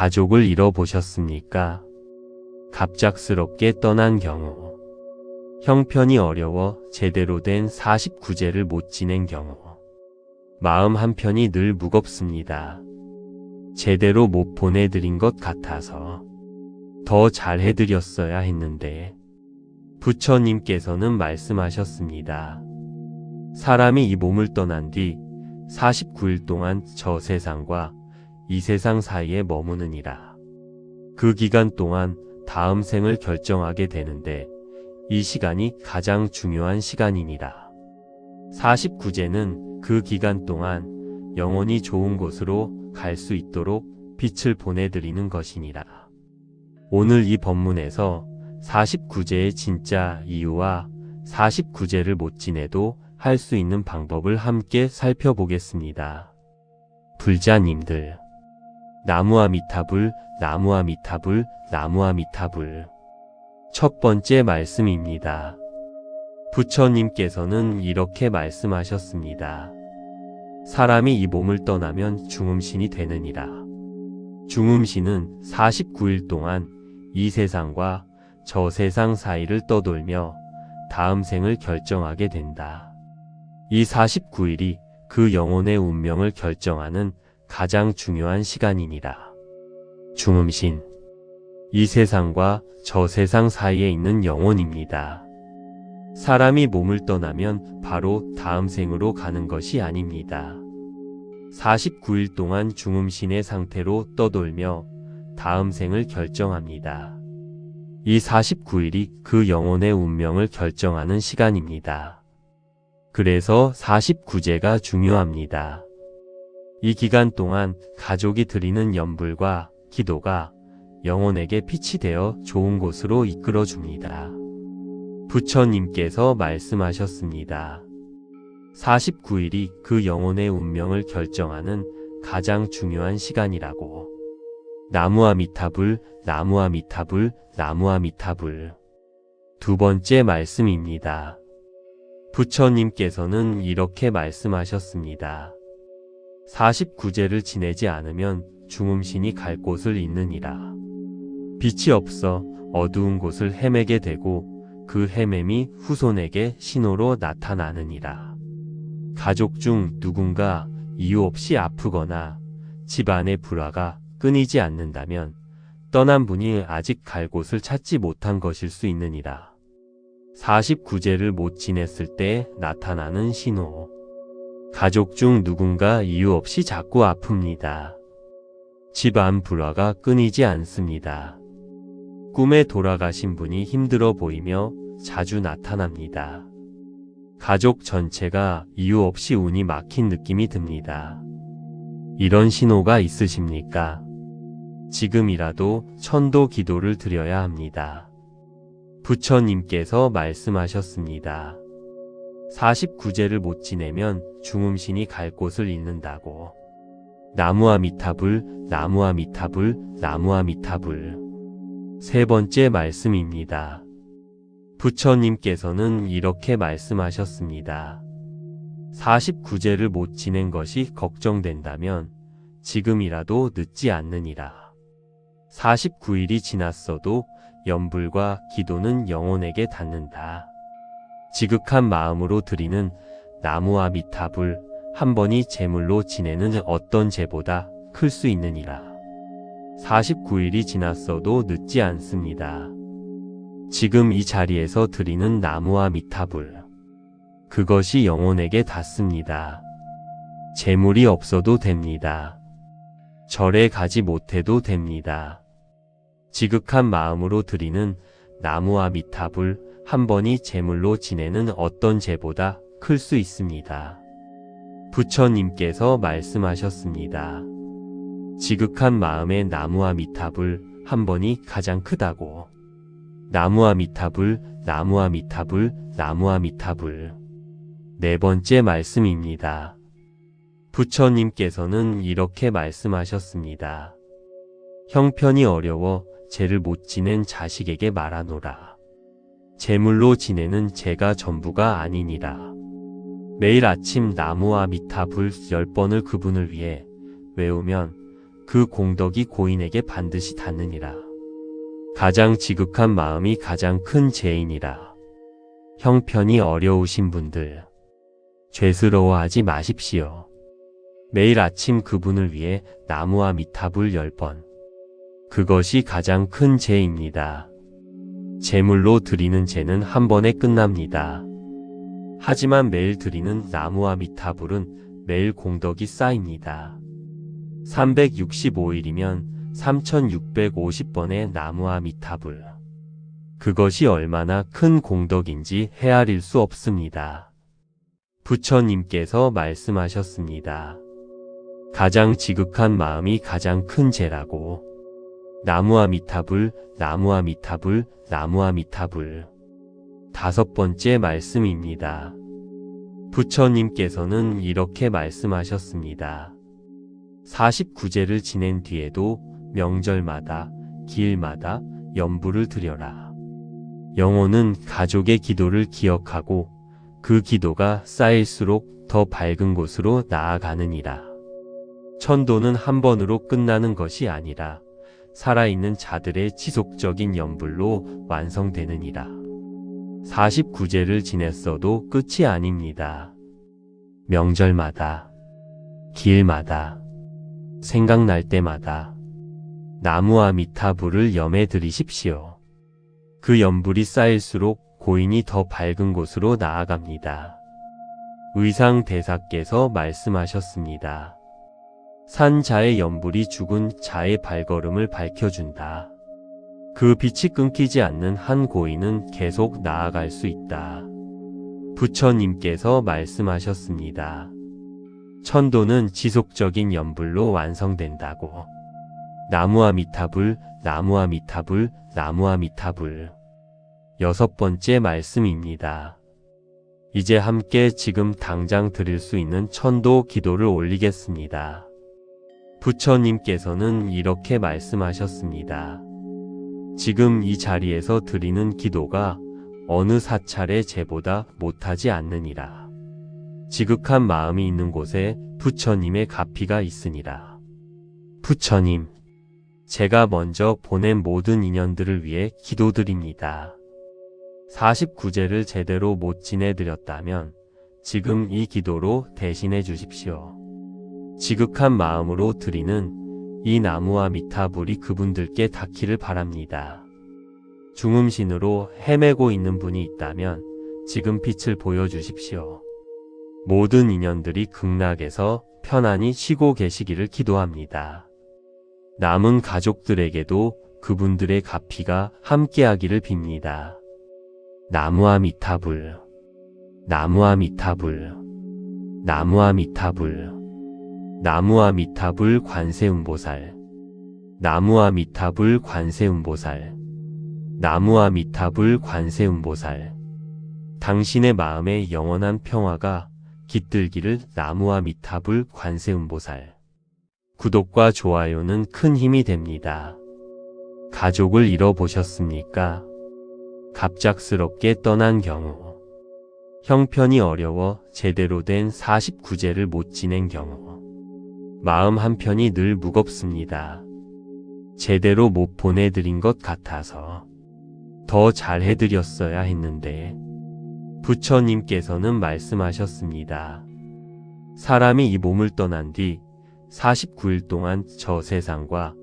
가족을 잃어보셨습니까? 갑작스럽게 떠난 경우, 형편이 어려워 제대로 된 49제를 못 지낸 경우, 마음 한편이 늘 무겁습니다. 제대로 못 보내드린 것 같아서 더 잘해드렸어야 했는데, 부처님께서는 말씀하셨습니다. 사람이 이 몸을 떠난 뒤 49일 동안 저 세상과 이 세상 사이에 머무느니라. 그 기간 동안 다음 생을 결정하게 되는데 이 시간이 가장 중요한 시간이니라. 49제는 그 기간 동안 영원히 좋은 곳으로 갈 수 있도록 빛을 보내드리는 것이니라. 오늘 이 법문에서 49제의 진짜 이유와 49제를 못 지내도 할 수 있는 방법을 함께 살펴보겠습니다. 불자님들, 나무아미타불, 나무아미타불, 나무아미타불. 첫 번째 말씀입니다. 부처님께서는 이렇게 말씀하셨습니다. 사람이 이 몸을 떠나면 중음신이 되느니라. 중음신은 49일 동안 이 세상과 저 세상 사이를 떠돌며 다음 생을 결정하게 된다. 이 49일이 그 영혼의 운명을 결정하는 가장 중요한 시간이니라. 중음신, 이 세상과 저 세상 사이에 있는 영혼입니다. 사람이 몸을 떠나면 바로 다음 생으로 가는 것이 아닙니다. 49일 동안 중음신의 상태로 떠돌며 다음 생을 결정합니다. 이 49일이 그 영혼의 운명을 결정하는 시간입니다. 그래서 49제가 중요합니다. 이 기간 동안 가족이 드리는 연불과 기도가 영혼에게 빛이 되어 좋은 곳으로 이끌어줍니다. 부처님께서 말씀하셨습니다. 49일이 그 영혼의 운명을 결정하는 가장 중요한 시간이라고. 나무아미타불, 나무아미타불, 나무아미타불. 두 번째 말씀입니다. 부처님께서는 이렇게 말씀하셨습니다. 49제를 지내지 않으면 중음신이 갈 곳을 잃느니라. 빛이 없어 어두운 곳을 헤매게 되고 그 헤맴이 후손에게 신호로 나타나느니라. 가족 중 누군가 이유 없이 아프거나 집안의 불화가 끊이지 않는다면 떠난 분이 아직 갈 곳을 찾지 못한 것일 수 있느니라. 49제를 못 지냈을 때 나타나는 신호. 가족 중 누군가 이유 없이 자꾸 아픕니다. 집안 불화가 끊이지 않습니다. 꿈에 돌아가신 분이 힘들어 보이며 자주 나타납니다. 가족 전체가 이유 없이 운이 막힌 느낌이 듭니다. 이런 신호가 있으십니까? 지금이라도 천도 기도를 드려야 합니다. 부처님께서 말씀하셨습니다. 49제를 못 지내면 중음신이 갈 곳을 잃는다고. 나무아미타불, 나무아미타불, 나무아미타불. 세 번째 말씀입니다. 부처님께서는 이렇게 말씀하셨습니다. 49제를 못 지낸 것이 걱정된다면 지금이라도 늦지 않느니라. 49일이 지났어도 연불과 기도는 영혼에게 닿는다. 지극한 마음으로 드리는 나무아미타불 한 번이 제물로 지내는 어떤 제보다 클 수 있느니라. 49일이 지났어도 늦지 않습니다. 지금 이 자리에서 드리는 나무아미타불, 그것이 영혼에게 닿습니다. 재물이 없어도 됩니다. 절에 가지 못해도 됩니다. 지극한 마음으로 드리는 나무아미타불 한 번이 제물로 지내는 어떤 제보다 클 수 있습니다. 부처님께서 말씀하셨습니다. 지극한 마음의 나무아미타불 한 번이 가장 크다고. 나무아미타불, 나무아미타불, 나무아미타불. 네 번째 말씀입니다. 부처님께서는 이렇게 말씀하셨습니다. 형편이 어려워 죄를 못 지낸 자식에게 말하노라. 제물로 지내는 죄가 전부가 아니니라. 매일 아침 나무아미타불 10번을 그분을 위해 외우면 그 공덕이 고인에게 반드시 닿느니라. 가장 지극한 마음이 가장 큰 죄인이라. 형편이 어려우신 분들, 죄스러워하지 마십시오. 매일 아침 그분을 위해 나무와 미탑을 10번. 그것이 가장 큰 죄입니다. 제물로 드리는 죄는 한 번에 끝납니다. 하지만 매일 드리는 나무와 미타불은 매일 공덕이 쌓입니다. 365일이면 3650번의 나무와 미타불. 그것이 얼마나 큰 공덕인지 헤아릴 수 없습니다. 부처님께서 말씀하셨습니다. 가장 지극한 마음이 가장 큰 죄라고. 나무와 미타불, 나무와 미타불, 나무와 미타불. 5번째 말씀입니다. 부처님께서는 이렇게 말씀하셨습니다. 49제를 지낸 뒤에도 명절마다, 기일마다 연부를 드려라. 영혼은 가족의 기도를 기억하고 그 기도가 쌓일수록 더 밝은 곳으로 나아가느니라. 천도는 한 번으로 끝나는 것이 아니라 살아있는 자들의 지속적인 연불로 완성되느니라. 49제를 지냈어도 끝이 아닙니다. 명절마다, 기일마다, 생각날 때마다 나무와 미타불을 염해 드리십시오. 그 연불이 쌓일수록 고인이 더 밝은 곳으로 나아갑니다. 의상대사께서 말씀하셨습니다. 산 자의 연불이 죽은 자의 발걸음을 밝혀준다. 그 빛이 끊기지 않는 한 고인은 계속 나아갈 수 있다. 부처님께서 말씀하셨습니다. 천도는 지속적인 연불로 완성된다고. 나무와 미타불, 나무와 미타불, 나무와 미타불. 6번째 말씀입니다. 이제 함께 지금 당장 드릴 수 있는 천도 기도를 올리겠습니다. 부처님께서는 이렇게 말씀하셨습니다. 지금 이 자리에서 드리는 기도가 어느 사찰의 제보다 못하지 않느니라. 지극한 마음이 있는 곳에 부처님의 가피가 있으니라. 부처님, 제가 먼저 보낸 모든 인연들을 위해 기도드립니다. 49제를 제대로 못 지내드렸다면 지금 이 기도로 대신해 주십시오. 지극한 마음으로 드리는 이 나무와 미타불이 그분들께 닿기를 바랍니다. 중음신으로 헤매고 있는 분이 있다면 지금 빛을 보여주십시오. 모든 인연들이 극락에서 편안히 쉬고 계시기를 기도합니다. 남은 가족들에게도 그분들의 가피가 함께하기를 빕니다. 나무와 미타불, 나무와 미타불, 나무와 미타불. 나무와 미타불 관세음보살, 나무와 미타불 관세음보살, 나무와 미타불 관세음보살. 당신의 마음에 영원한 평화가 깃들기를 나무와 미타불 관세음보살. 구독과 좋아요는 큰 힘이 됩니다. 가족을 잃어보셨습니까? 갑작스럽게 떠난 경우, 형편이 어려워 제대로 된 49제를 못 지낸 경우, 마음 한편이 늘 무겁습니다. 제대로 못 보내드린 것 같아서 더 잘해드렸어야 했는데. 부처님께서는 말씀하셨습니다. 사람이 이 몸을 떠난 뒤 49일 동안 저 세상과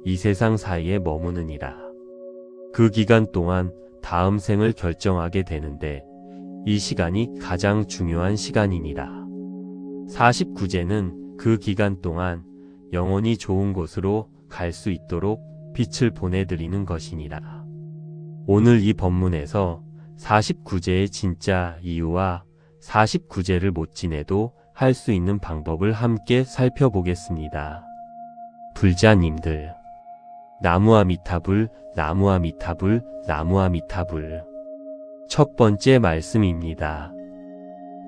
이 세상 사이에 머무느니라. 그 기간 동안 다음 생을 결정하게 되는데 이 시간이 가장 중요한 시간이니라. 49제는 그 기간 동안 영원히 좋은 곳으로 갈 수 있도록 빛을 보내드리는 것이니라. 오늘 이 법문에서 49제의 진짜 이유와 49제를 못 지내도 할 수 있는 방법을 함께 살펴보겠습니다. 불자님들, 나무와 미타불, 나무와 미타불, 나무와 미타불. 첫 번째 말씀입니다.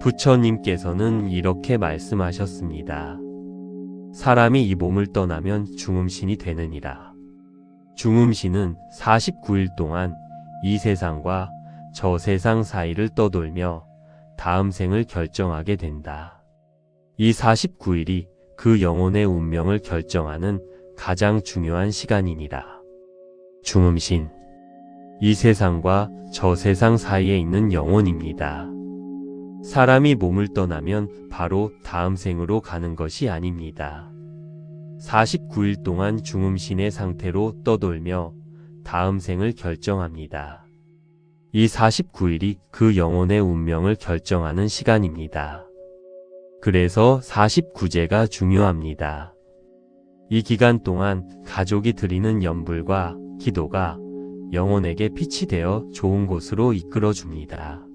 부처님께서는 이렇게 말씀하셨습니다. 사람이 이 몸을 떠나면 중음신이 되느니라. 중음신은 49일 동안 이 세상과 저 세상 사이를 떠돌며 다음 생을 결정하게 된다. 이 49일이 그 영혼의 운명을 결정하는 가장 중요한 시간이니라. 중음신. 이 세상과 저 세상 사이에 있는 영혼입니다. 사람이 몸을 떠나면 바로 다음 생으로 가는 것이 아닙니다. 49일 동안 중음신의 상태로 떠돌며 다음 생을 결정합니다. 이 49일이 그 영혼의 운명을 결정하는 시간입니다. 그래서 49제가 중요합니다. 이 기간 동안 가족이 드리는 연불과 기도가 영혼에게 빛이 되어 좋은 곳으로 이끌어줍니다.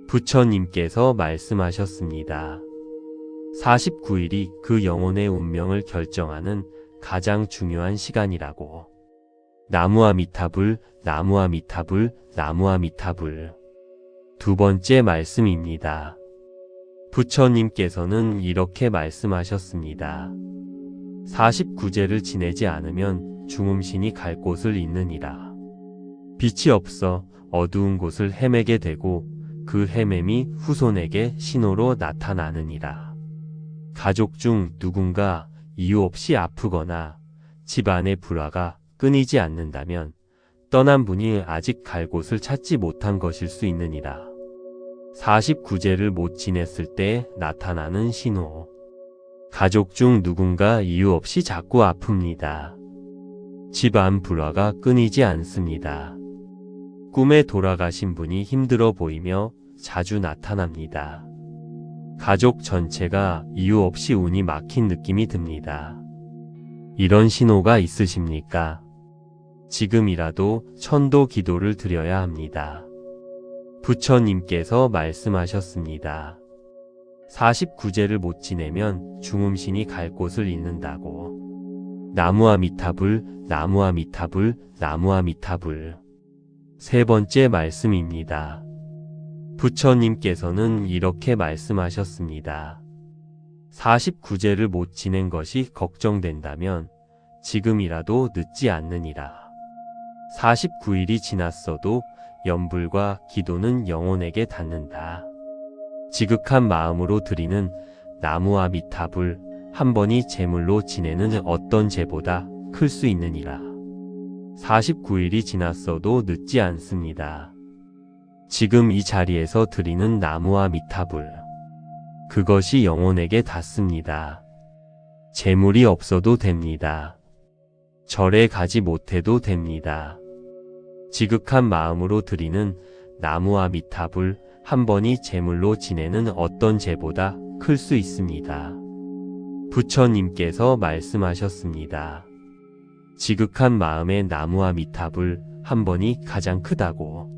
부처님께서 말씀하셨습니다. 49일이 그 영혼의 운명을 결정하는 가장 중요한 시간이라고. 나무아미타불, 나무아미타불, 나무아미타불. 두 번째 말씀입니다. 부처님께서는 이렇게 말씀하셨습니다. 49제를 지내지 않으면 중음신이 갈 곳을 잃느니라. 빛이 없어 어두운 곳을 헤매게 되고 그 헤맴이 후손에게 신호로 나타나느니라. 가족 중 누군가 이유 없이 아프거나 집안의 불화가 끊이지 않는다면 떠난 분이 아직 갈 곳을 찾지 못한 것일 수 있느니라. 49제를 못 지냈을 때 나타나는 신호. 가족 중 누군가 이유 없이 자꾸 아픕니다. 집안 불화가 끊이지 않습니다. 꿈에 돌아가신 분이 힘들어 보이며 자주 나타납니다. 가족 전체가 이유 없이 운이 막힌 느낌이 듭니다. 이런 신호가 있으십니까? 지금이라도 천도 기도를 드려야 합니다. 부처님께서 말씀하셨습니다. 49제를 못 지내면 중음신이 갈 곳을 잃는다고. 나무아미타불, 나무아미타불, 나무아미타불. 세 번째 말씀입니다. 부처님께서는 이렇게 말씀하셨습니다. 49제를 못 지낸 것이 걱정된다면 지금이라도 늦지 않느니라. 49일이 지났어도 연불과 기도는 영혼에게 닿는다. 지극한 마음으로 드리는 나무아미타불 한 번이 제물로 지내는 어떤 제보다 클 수 있느니라. 49일이 지났어도 늦지 않습니다. 지금 이 자리에서 드리는 나무아미타불. 그것이 영혼에게 닿습니다. 재물이 없어도 됩니다. 절에 가지 못해도 됩니다. 지극한 마음으로 드리는 나무아미타불 한 번이 제물로 지내는 어떤 제보다 클 수 있습니다. 부처님께서 말씀하셨습니다. 지극한 마음의 나무아미타불 한 번이 가장 크다고.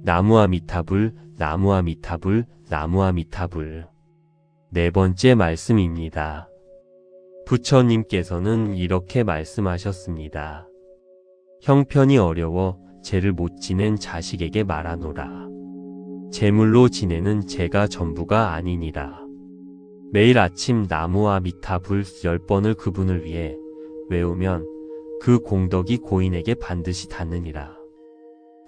나무아미타불, 나무아미타불, 나무아미타불. 네 번째 말씀입니다. 부처님께서는 이렇게 말씀하셨습니다. 형편이 어려워 제를 못 지낸 자식에게 말하노라. 제물로 지내는 제가 전부가 아니니라. 매일 아침 나무아미타불 10번을 그분을 위해 외우면 그 공덕이 고인에게 반드시 닿느니라.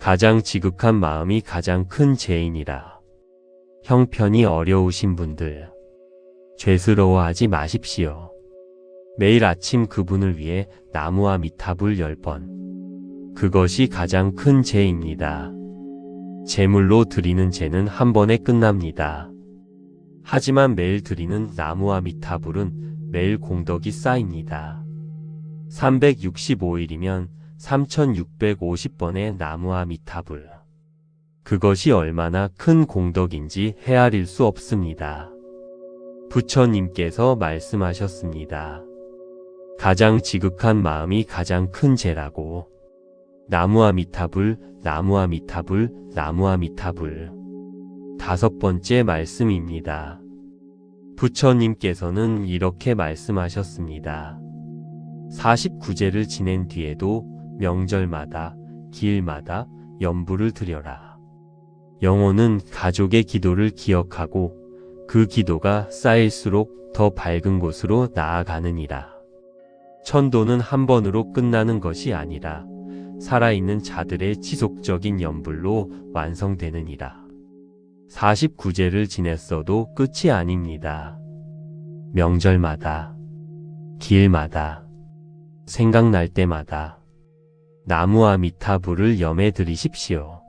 가장 지극한 마음이 가장 큰 죄인이라. 형편이 어려우신 분들, 죄스러워하지 마십시오. 매일 아침 그분을 위해 나무아미타불 10번. 그것이 가장 큰 죄입니다. 제물로 드리는 제는 한 번에 끝납니다. 하지만 매일 드리는 나무아미타불은 매일 공덕이 쌓입니다. 365일이면 3650번의 나무아미타불. 그것이 얼마나 큰 공덕인지 헤아릴 수 없습니다. 부처님께서 말씀하셨습니다. 가장 지극한 마음이 가장 큰 죄라고. 나무아미타불, 나무아미타불, 나무아미타불. 다섯 번째 말씀입니다. 부처님께서는 이렇게 말씀하셨습니다. 49제를 지낸 뒤에도 명절마다, 기일마다 연불을 드려라. 영혼은 가족의 기도를 기억하고 그 기도가 쌓일수록 더 밝은 곳으로 나아가느니라. 천도는 한 번으로 끝나는 것이 아니라 살아있는 자들의 지속적인 연불로 완성되느니라. 49제를 지냈어도 끝이 아닙니다. 명절마다, 기일마다, 생각날 때마다 나무와 미타불을 염에 들이십시오.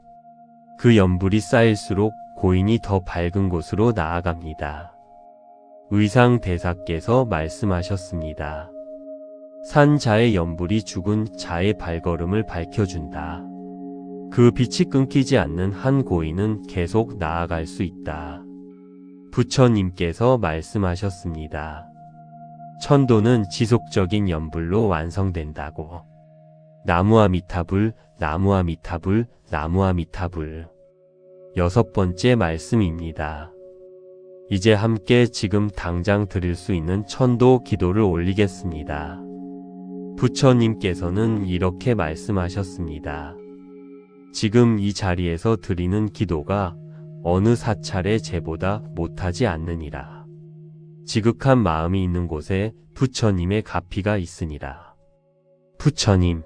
그 염불이 쌓일수록 고인이 더 밝은 곳으로 나아갑니다. 의상대사께서 말씀하셨습니다. 산 자의 염불이 죽은 자의 발걸음을 밝혀준다. 그 빛이 끊기지 않는 한 고인은 계속 나아갈 수 있다. 부처님께서 말씀하셨습니다. 천도는 지속적인 염불로 완성된다고. 나무와 미타불, 나무와 미타불, 나무와 미타불. 6번째 말씀입니다. 이제 함께 지금 당장 드릴 수 있는 천도 기도를 올리겠습니다. 부처님께서는 이렇게 말씀하셨습니다. 지금 이 자리에서 드리는 기도가 어느 사찰의 제보다 못하지 않느니라. 지극한 마음이 있는 곳에 부처님의 가피가 있으니라. 부처님,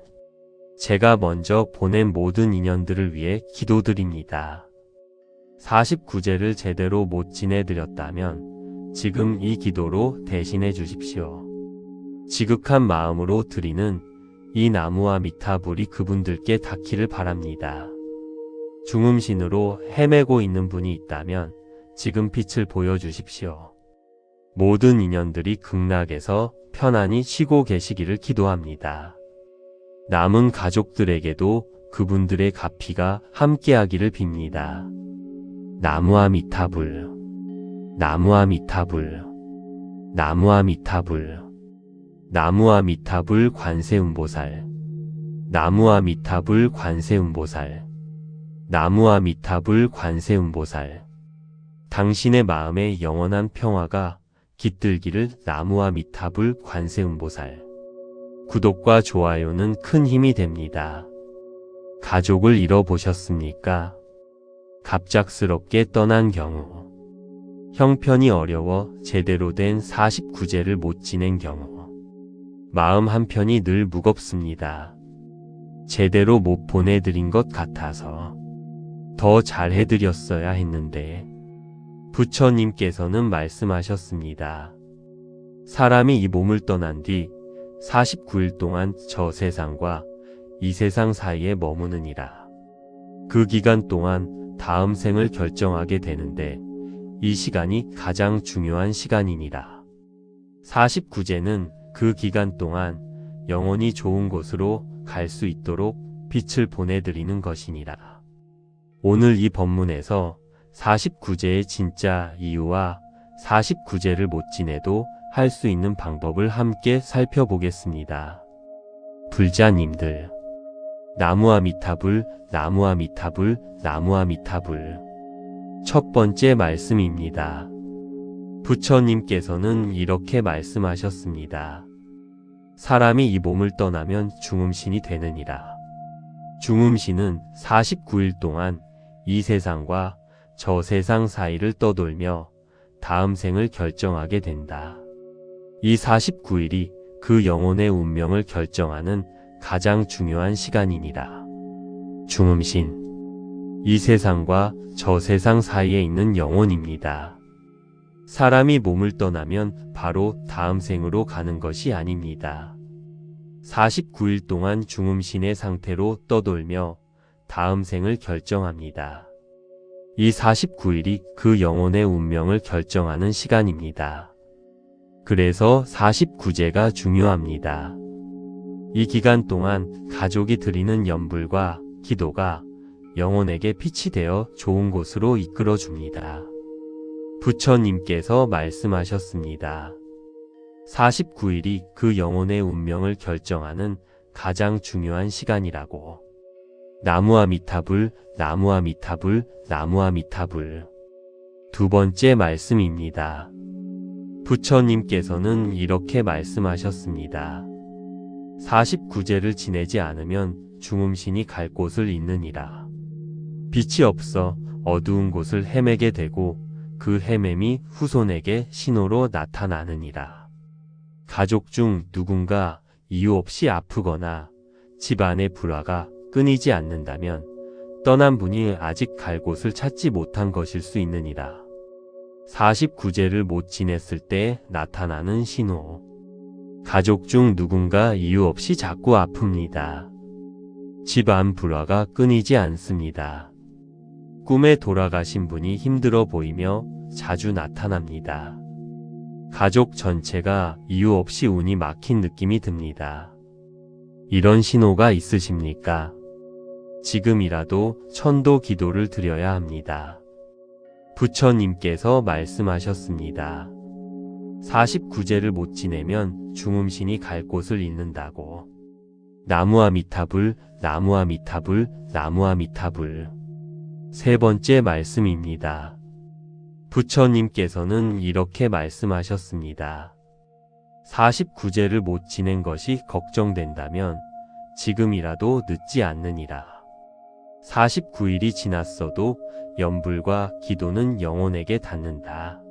제가 먼저 보낸 모든 인연들을 위해 기도드립니다. 49제를 제대로 못 지내드렸다면 지금 이 기도로 대신해 주십시오. 지극한 마음으로 드리는 이 나무와 미타불이 그분들께 닿기를 바랍니다. 중음신으로 헤매고 있는 분이 있다면 지금 빛을 보여주십시오. 모든 인연들이 극락에서 편안히 쉬고 계시기를 기도합니다. 남은 가족들에게도 그분들의 가피가 함께하기를 빕니다. 나무와 미타불, 나무와 미타불, 나무와 미타불, 나무와 미타불 관세음보살, 나무와 미타불 관세음보살, 나무와 미타불 관세음보살. 당신의 마음에 영원한 평화가 깃들기를 나무와 미타불 관세음보살. 구독과 좋아요는 큰 힘이 됩니다. 가족을 잃어보셨습니까? 갑작스럽게 떠난 경우, 형편이 어려워 제대로 된 49제를 못 지낸 경우, 마음 한편이 늘 무겁습니다. 제대로 못 보내드린 것 같아서 더 잘해드렸어야 했는데, 부처님께서는 말씀하셨습니다. 사람이 이 몸을 떠난 뒤 49일 동안 저 세상과 이 세상 사이에 머무느니라. 그 기간 동안 다음 생을 결정하게 되는데 이 시간이 가장 중요한 시간이니라. 49제는 그 기간 동안 영원히 좋은 곳으로 갈 수 있도록 빛을 보내드리는 것이니라. 오늘 이 법문에서 49제의 진짜 이유와 49제를 못 지내도 할 수 있는 방법을 함께 살펴보겠습니다. 불자님들, 나무와 미타불, 나무와 미타불, 나무와 미타불. 첫 번째 말씀입니다. 부처님께서는 이렇게 말씀하셨습니다. 사람이 이 몸을 떠나면 중음신이 되느니라. 중음신은 49일 동안 이 세상과 저 세상 사이를 떠돌며 다음 생을 결정하게 된다. 이 49일이 그 영혼의 운명을 결정하는 가장 중요한 시간이니라. 중음신, 이 세상과 저 세상 사이에 있는 영혼입니다. 사람이 몸을 떠나면 바로 다음 생으로 가는 것이 아닙니다. 49일 동안 중음신의 상태로 떠돌며 다음 생을 결정합니다. 이 49일이 그 영혼의 운명을 결정하는 시간입니다. 그래서 49제가 중요합니다. 이 기간 동안 가족이 드리는 염불과 기도가 영혼에게 빛이 되어 좋은 곳으로 이끌어 줍니다. 부처님께서 말씀하셨습니다. 49일이 그 영혼의 운명을 결정하는 가장 중요한 시간이라고. 나무와 미타불, 나무와 미타불, 나무와 미타불. 두 번째 말씀입니다. 부처님께서는 이렇게 말씀하셨습니다. 49제를 지내지 않으면 중음신이 갈 곳을 잃느니라. 빛이 없어 어두운 곳을 헤매게 되고 그 헤맴이 후손에게 신호로 나타나느니라. 가족 중 누군가 이유 없이 아프거나 집안의 불화가 끊이지 않는다면 떠난 분이 아직 갈 곳을 찾지 못한 것일 수 있느니라. 49제를 못 지냈을 때 나타나는 신호. 가족 중 누군가 이유 없이 자꾸 아픕니다. 집안 불화가 끊이지 않습니다. 꿈에 돌아가신 분이 힘들어 보이며 자주 나타납니다. 가족 전체가 이유 없이 운이 막힌 느낌이 듭니다. 이런 신호가 있으십니까? 지금이라도 천도 기도를 드려야 합니다. 부처님께서 말씀하셨습니다. 49제를 못 지내면 중음신이 갈 곳을 잃는다고. 나무아미타불, 나무아미타불, 나무아미타불. 세 번째 말씀입니다. 부처님께서는 이렇게 말씀하셨습니다. 49제를 못 지낸 것이 걱정된다면 지금이라도 늦지 않느니라. 49일이 지났어도 염불과 기도는 영혼에게 닿는다.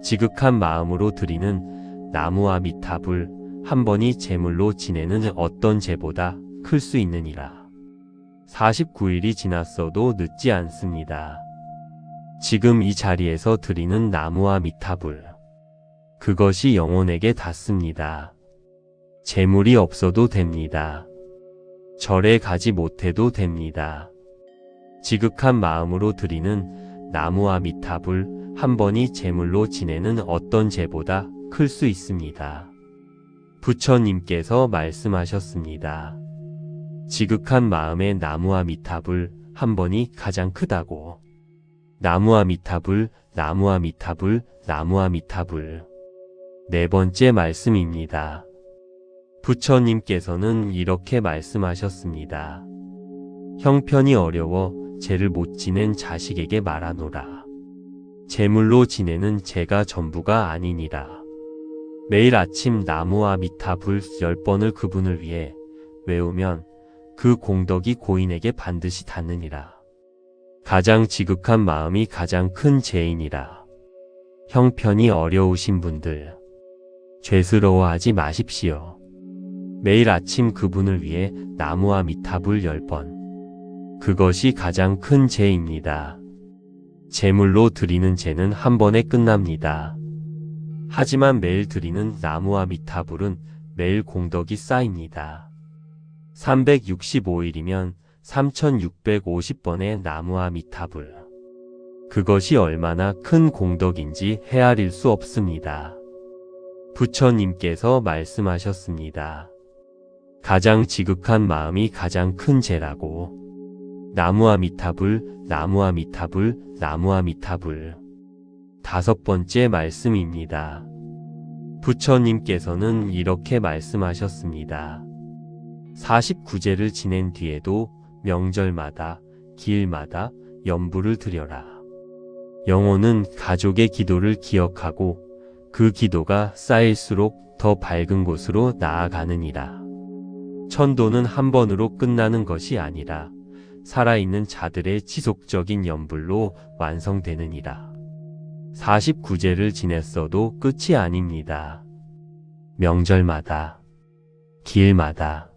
지극한 마음으로 드리는 나무아미타불 한 번이 제물로 지내는 어떤 제보다 클 수 있느니라. 49일이 지났어도 늦지 않습니다. 지금 이 자리에서 드리는 나무아미타불 그것이 영혼에게 닿습니다. 재물이 없어도 됩니다. 절에 가지 못해도 됩니다. 지극한 마음으로 드리는 나무아미타불 한 번이 제물로 지내는 어떤 제보다 클 수 있습니다. 부처님께서 말씀하셨습니다. 지극한 마음의 나무아미타불 한 번이 가장 크다고. 나무아미타불, 나무아미타불, 나무아미타불. 네 번째 말씀입니다. 부처님께서는 이렇게 말씀하셨습니다. 형편이 어려워 죄를 못 지낸 자식에게 말하노라. 제물로 지내는 죄가 전부가 아니니라. 매일 아침 나무아미타불 10번을 그분을 위해 외우면 그 공덕이 고인에게 반드시 닿느니라. 가장 지극한 마음이 가장 큰 죄인이라. 형편이 어려우신 분들, 죄스러워하지 마십시오. 매일 아침 그분을 위해 나무아미타불 10번. 그것이 가장 큰 죄입니다. 제물로 드리는 죄는 한 번에 끝납니다. 하지만 매일 드리는 나무아미타불은 매일 공덕이 쌓입니다. 365일이면 3650번의 나무아미타불. 그것이 얼마나 큰 공덕인지 헤아릴 수 없습니다. 부처님께서 말씀하셨습니다. 가장 지극한 마음이 가장 큰 죄라고. 나무아미타불, 나무아미타불, 나무아미타불. 다섯 번째 말씀입니다. 부처님께서는 이렇게 말씀하셨습니다. 49제를 지낸 뒤에도 명절마다, 기일마다 염불을 드려라. 영혼은 가족의 기도를 기억하고 그 기도가 쌓일수록 더 밝은 곳으로 나아가느니라. 천도는 한 번으로 끝나는 것이 아니라 살아있는 자들의 지속적인 염불로 완성되느니라. 49제를 지냈어도 끝이 아닙니다. 명절마다, 기일마다,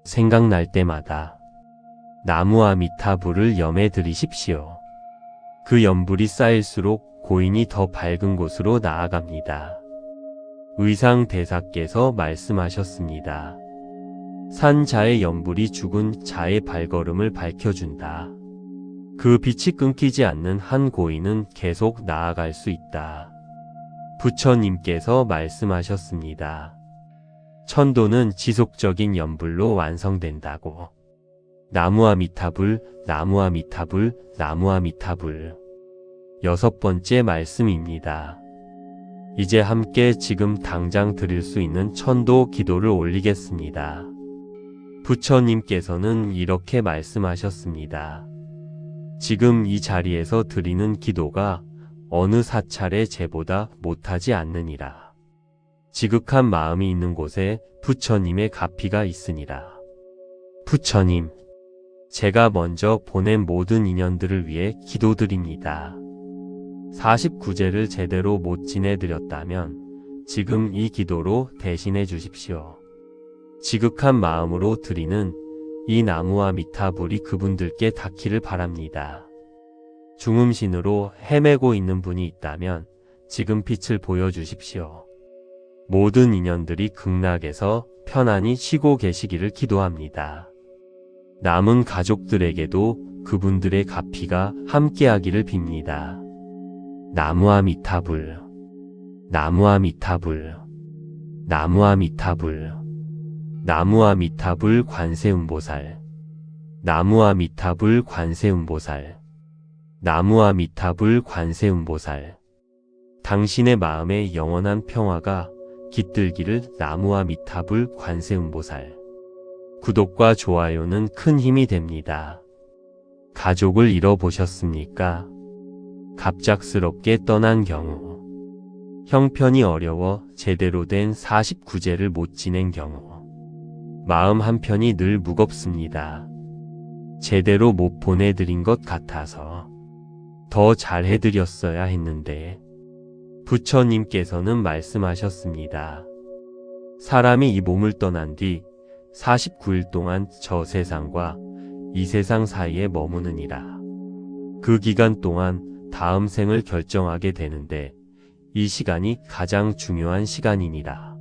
생각날 때마다 나무아미타불을 염해 드리십시오. 그 염불이 쌓일수록 고인이 더 밝은 곳으로 나아갑니다. 의상대사께서 말씀하셨습니다. 산 자의 염불이 죽은 자의 발걸음을 밝혀준다. 그 빛이 끊기지 않는 한 고인은 계속 나아갈 수 있다. 부처님께서 말씀하셨습니다. 천도는 지속적인 염불로 완성된다고. 나무아미타불, 나무아미타불, 나무아미타불. 여섯 번째 말씀입니다. 이제 함께 지금 당장 드릴 수 있는 천도 기도를 올리겠습니다. 부처님께서는 이렇게 말씀하셨습니다. 지금 이 자리에서 드리는 기도가 어느 사찰의 제보다 못하지 않느니라. 지극한 마음이 있는 곳에 부처님의 가피가 있으니라. 부처님, 제가 먼저 보낸 모든 인연들을 위해 기도드립니다. 49제를 제대로 못 지내드렸다면 지금 이 기도로 대신해 주십시오. 지극한 마음으로 드리는 이 나무아미타불이 그분들께 닿기를 바랍니다. 중음신으로 헤매고 있는 분이 있다면 지금 빛을 보여주십시오. 모든 인연들이 극락에서 편안히 쉬고 계시기를 기도합니다. 남은 가족들에게도 그분들의 가피가 함께하기를 빕니다. 나무아미타불, 나무아미타불, 나무아미타불, 나무아미타불 관세음보살, 나무아미타불 관세음보살, 나무아미타불 관세음보살. 당신의 마음에 영원한 평화가 깃들기를 나무아미타불 관세음보살. 구독과 좋아요는 큰 힘이 됩니다. 가족을 잃어보셨습니까? 갑작스럽게 떠난 경우, 형편이 어려워 제대로 된 49제를 못 지낸 경우, 마음 한편이 늘 무겁습니다. 제대로 못 보내드린 것 같아서 더 잘해드렸어야 했는데, 부처님께서는 말씀하셨습니다. 사람이 이 몸을 떠난 뒤 49일 동안 저 세상과 이 세상 사이에 머무느니라. 그 기간 동안 다음 생을 결정하게 되는데 이 시간이 가장 중요한 시간이니라.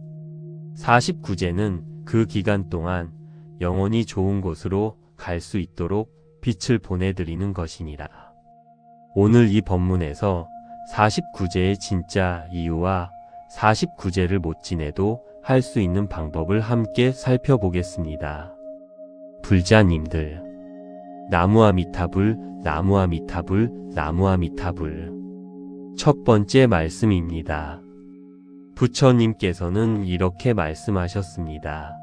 49제는 그 기간 동안 영원히 좋은 곳으로 갈 수 있도록 빛을 보내드리는 것이니라. 오늘 이 법문에서 49제의 진짜 이유와 49제를 못 지내도 할 수 있는 방법을 함께 살펴보겠습니다. 불자님들, 나무아미타불, 나무아미타불, 나무아미타불. 첫 번째 말씀입니다. 부처님께서는 이렇게 말씀하셨습니다.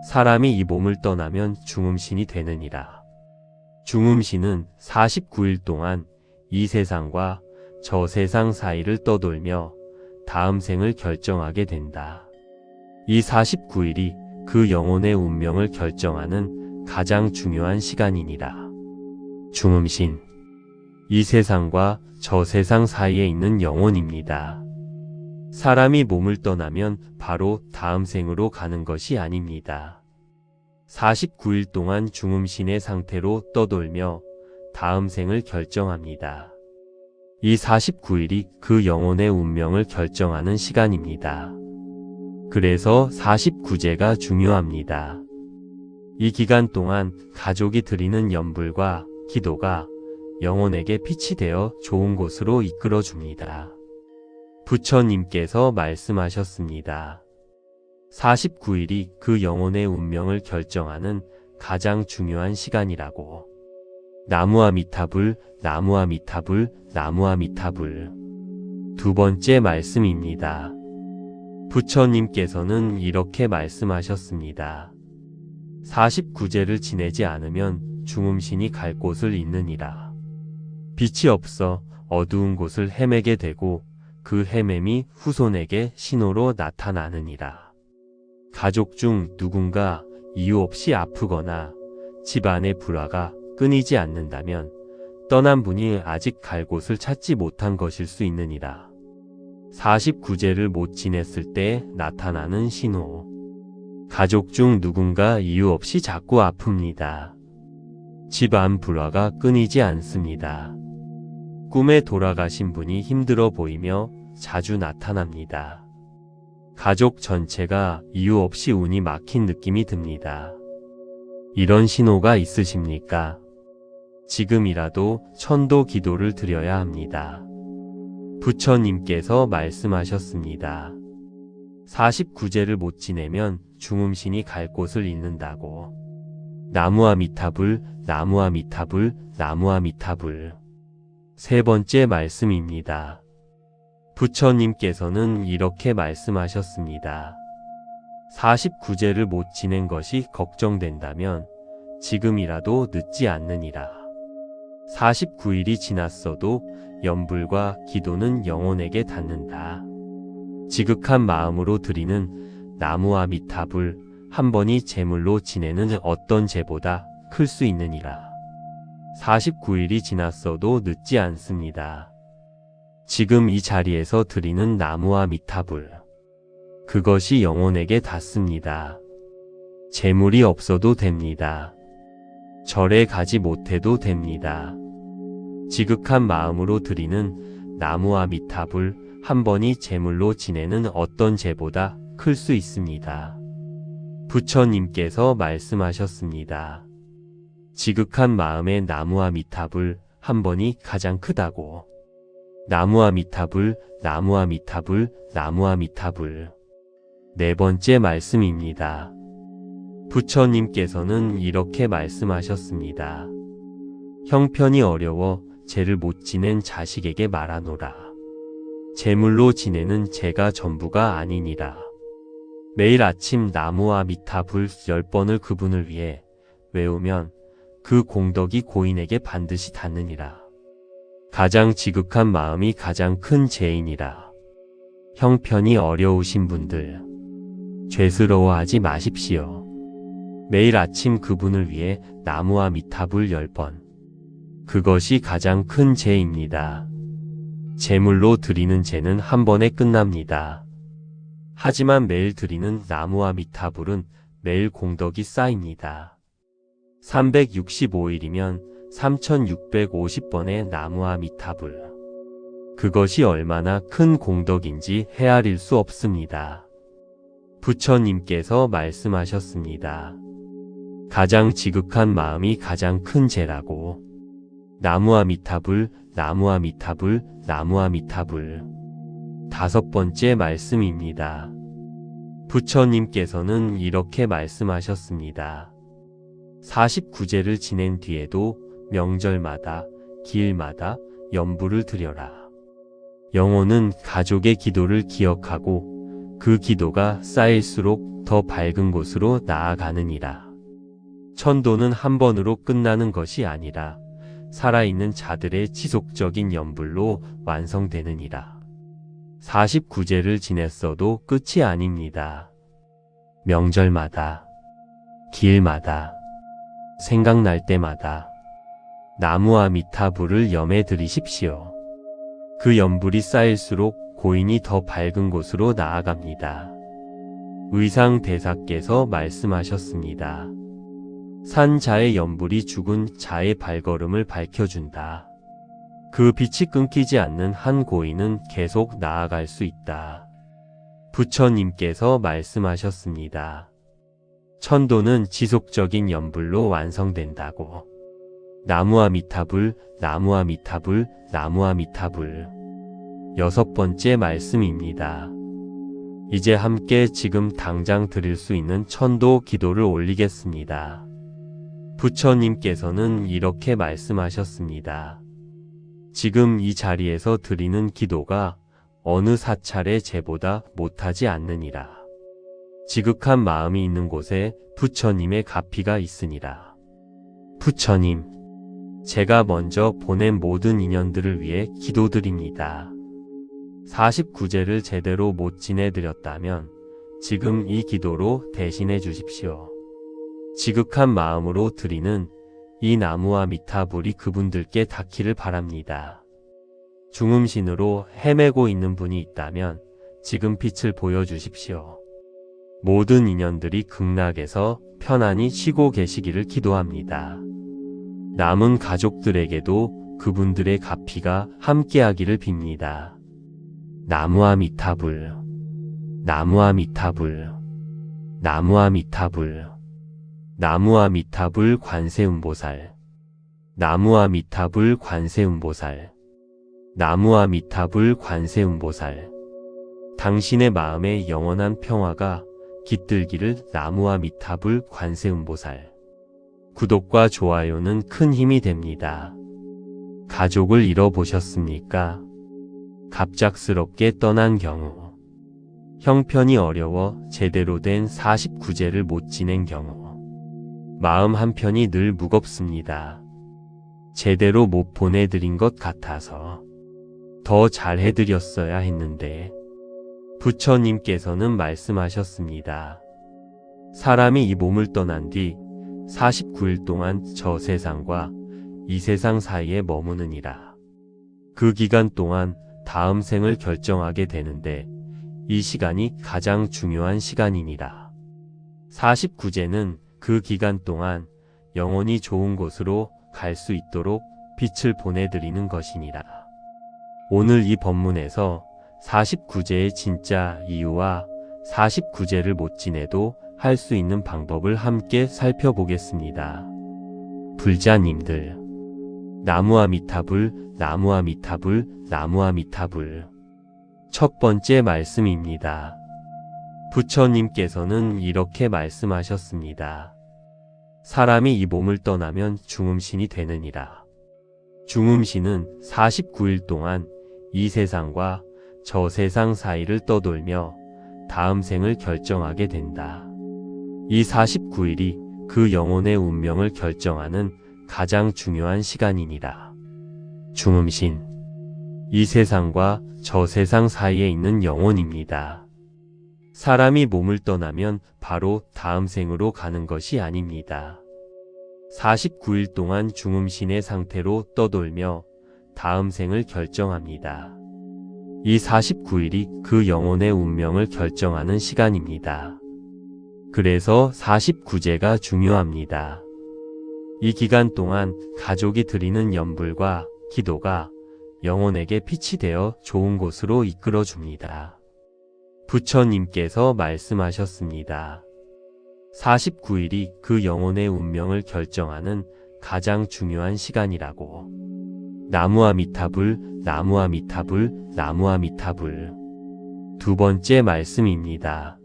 사람이 이 몸을 떠나면 중음신이 되느니라. 중음신은 49일 동안 이 세상과 저 세상 사이를 떠돌며 다음 생을 결정하게 된다. 이 49일이 그 영혼의 운명을 결정하는 가장 중요한 시간이니라. 중음신, 이 세상과 저 세상 사이에 있는 영혼입니다. 사람이 몸을 떠나면 바로 다음 생으로 가는 것이 아닙니다. 49일 동안 중음신의 상태로 떠돌며 다음 생을 결정합니다. 이 49일이 그 영혼의 운명을 결정하는 시간입니다. 그래서 49제가 중요합니다. 이 기간 동안 가족이 드리는 연불과 기도가 영혼에게 빛이 되어 좋은 곳으로 이끌어줍니다. 부처님께서 말씀하셨습니다. 49일이 그 영혼의 운명을 결정하는 가장 중요한 시간이라고. 나무아미타불, 나무아미타불, 나무아미타불. 두 번째 말씀입니다. 부처님께서는 이렇게 말씀하셨습니다. 49제를 지내지 않으면 중음신이 갈 곳을 잃느니라. 빛이 없어 어두운 곳을 헤매게 되고 그 헤맴이 후손에게 신호로 나타나느니라. 가족 중 누군가 이유 없이 아프거나 집안의 불화가 끊이지 않는다면 떠난 분이 아직 갈 곳을 찾지 못한 것일 수 있느니라. 49제를 못 지냈을 때 나타나는 신호. 가족 중 누군가 이유 없이 자꾸 아픕니다. 집안 불화가 끊이지 않습니다. 꿈에 돌아가신 분이 힘들어 보이며 자주 나타납니다. 가족 전체가 이유 없이 운이 막힌 느낌이 듭니다. 이런 신호가 있으십니까? 지금이라도 천도 기도를 드려야 합니다. 부처님께서 말씀하셨습니다. 49제를 못 지내면 중음신이 갈 곳을 잃는다고. 나무아미타불, 나무아미타불, 나무아미타불. 세 번째 말씀입니다. 부처님께서는 이렇게 말씀하셨습니다. 49제를 못 지낸 것이 걱정된다면 지금이라도 늦지 않느니라. 49일이 지났어도 연불과 기도는 영혼에게 닿는다. 지극한 마음으로 드리는 나무아미타불 한 번이 제물로 지내는 어떤 제보다 클 수 있느니라. 49일이 지났어도 늦지 않습니다. 지금 이 자리에서 드리는 나무아미타불, 그것이 영혼에게 닿습니다. 재물이 없어도 됩니다. 절에 가지 못해도 됩니다. 지극한 마음으로 드리는 나무아미타불 한 번이 제물로 지내는 어떤 죄보다 클 수 있습니다. 부처님께서 말씀하셨습니다. 지극한 마음의 나무아미타불 한 번이 가장 크다고. 나무아미타불, 나무아미타불, 나무아미타불. 네 번째 말씀입니다. 부처님께서는 이렇게 말씀하셨습니다. 형편이 어려워 죄를 못 지낸 자식에게 말하노라. 제물로 지내는 죄가 전부가 아니니라. 매일 아침 나무아미타불 10번을 그분을 위해 외우면 그 공덕이 고인에게 반드시 닿느니라. 가장 지극한 마음이 가장 큰 죄이니라. 형편이 어려우신 분들, 죄스러워하지 마십시오. 매일 아침 그분을 위해 나무아미타불 10번. 그것이 가장 큰 죄입니다. 제물로 드리는 죄는 한 번에 끝납니다. 하지만 매일 드리는 나무아미타불은 매일 공덕이 쌓입니다. 365일이면 3650번의 나무아미타불. 그것이 얼마나 큰 공덕인지 헤아릴 수 없습니다. 부처님께서 말씀하셨습니다. 가장 지극한 마음이 가장 큰 죄라고. 나무아미타불, 나무아미타불, 나무아미타불. 다섯 번째 말씀입니다. 부처님께서는 이렇게 말씀하셨습니다. 49제를 지낸 뒤에도 명절마다, 기일마다 연부를 드려라. 영혼은 가족의 기도를 기억하고 그 기도가 쌓일수록 더 밝은 곳으로 나아가느니라. 천도는 한 번으로 끝나는 것이 아니라 살아있는 자들의 지속적인 연불로 완성되느니라. 49제를 지냈어도 끝이 아닙니다. 명절마다, 기일마다, 생각날 때마다 나무아미타불을 염해 드리십시오. 그 연불이 쌓일수록 고인이 더 밝은 곳으로 나아갑니다. 의상대사께서 말씀하셨습니다. 산 자의 연불이 죽은 자의 발걸음을 밝혀준다. 그 빛이 끊기지 않는 한 고인은 계속 나아갈 수 있다. 부처님께서 말씀하셨습니다. 천도는 지속적인 연불로 완성된다고. 나무아미타불, 나무아미타불, 나무아미타불. 여섯 번째 말씀입니다. 이제 함께 지금 당장 드릴 수 있는 천도 기도를 올리겠습니다. 부처님께서는 이렇게 말씀하셨습니다. 지금 이 자리에서 드리는 기도가 어느 사찰의 제보다 못하지 않느니라. 지극한 마음이 있는 곳에 부처님의 가피가 있으니라. 부처님, 제가 먼저 보낸 모든 인연들을 위해 기도드립니다. 49제를 제대로 못 지내드렸다면 지금 이 기도로 대신해 주십시오. 지극한 마음으로 드리는 이 나무아미타불이 그분들께 닿기를 바랍니다. 중음신으로 헤매고 있는 분이 있다면 지금 빛을 보여주십시오. 모든 인연들이 극락에서 편안히 쉬고 계시기를 기도합니다. 남은 가족들에게도 그분들의 가피가 함께하기를 빕니다. 나무아미타불, 나무아미타불, 나무아미타불, 나무아미타불 관세음보살, 나무아미타불 관세음보살, 나무아미타불 관세음보살. 당신의 마음에 영원한 평화가 깃들기를 나무아미타불 관세음보살. 구독과 좋아요는 큰 힘이 됩니다. 가족을 잃어보셨습니까? 갑작스럽게 떠난 경우, 형편이 어려워 제대로 된 49제를 못 지낸 경우, 마음 한편이 늘 무겁습니다. 제대로 못 보내드린 것 같아서 더 잘해드렸어야 했는데, 부처님께서는 말씀하셨습니다. 사람이 이 몸을 떠난 뒤 49일 동안 저 세상과 이 세상 사이에 머무느니라. 그 기간 동안 다음 생을 결정하게 되는데 이 시간이 가장 중요한 시간이니라. 49제는 그 기간 동안 영원히 좋은 곳으로 갈 수 있도록 빛을 보내드리는 것이니라. 오늘 이 법문에서 49제의 진짜 이유와 49제를 못 지내도 할 수 있는 방법을 함께 살펴보겠습니다. 불자님들, 나무아미타불, 나무아미타불, 나무아미타불. 첫 번째 말씀입니다. 부처님께서는 이렇게 말씀하셨습니다. 사람이 이 몸을 떠나면 중음신이 되느니라. 중음신은 49일 동안 이 세상과 저 세상 사이를 떠돌며 다음 생을 결정하게 된다. 이 49일이 그 영혼의 운명을 결정하는 가장 중요한 시간이니라. 중음신, 이 세상과 저 세상 사이에 있는 영혼입니다. 사람이 몸을 떠나면 바로 다음 생으로 가는 것이 아닙니다. 49일 동안 중음신의 상태로 떠돌며 다음 생을 결정합니다. 이 49일이 그 영혼의 운명을 결정하는 시간입니다. 그래서 49제가 중요합니다. 이 기간 동안 가족이 드리는 연불과 기도가 영혼에게 빛이 되어 좋은 곳으로 이끌어 줍니다. 부처님께서 말씀하셨습니다. 49일이 그 영혼의 운명을 결정하는 가장 중요한 시간이라고. 나무아미타불, 나무아미타불, 나무아미타불. 두 번째 말씀입니다.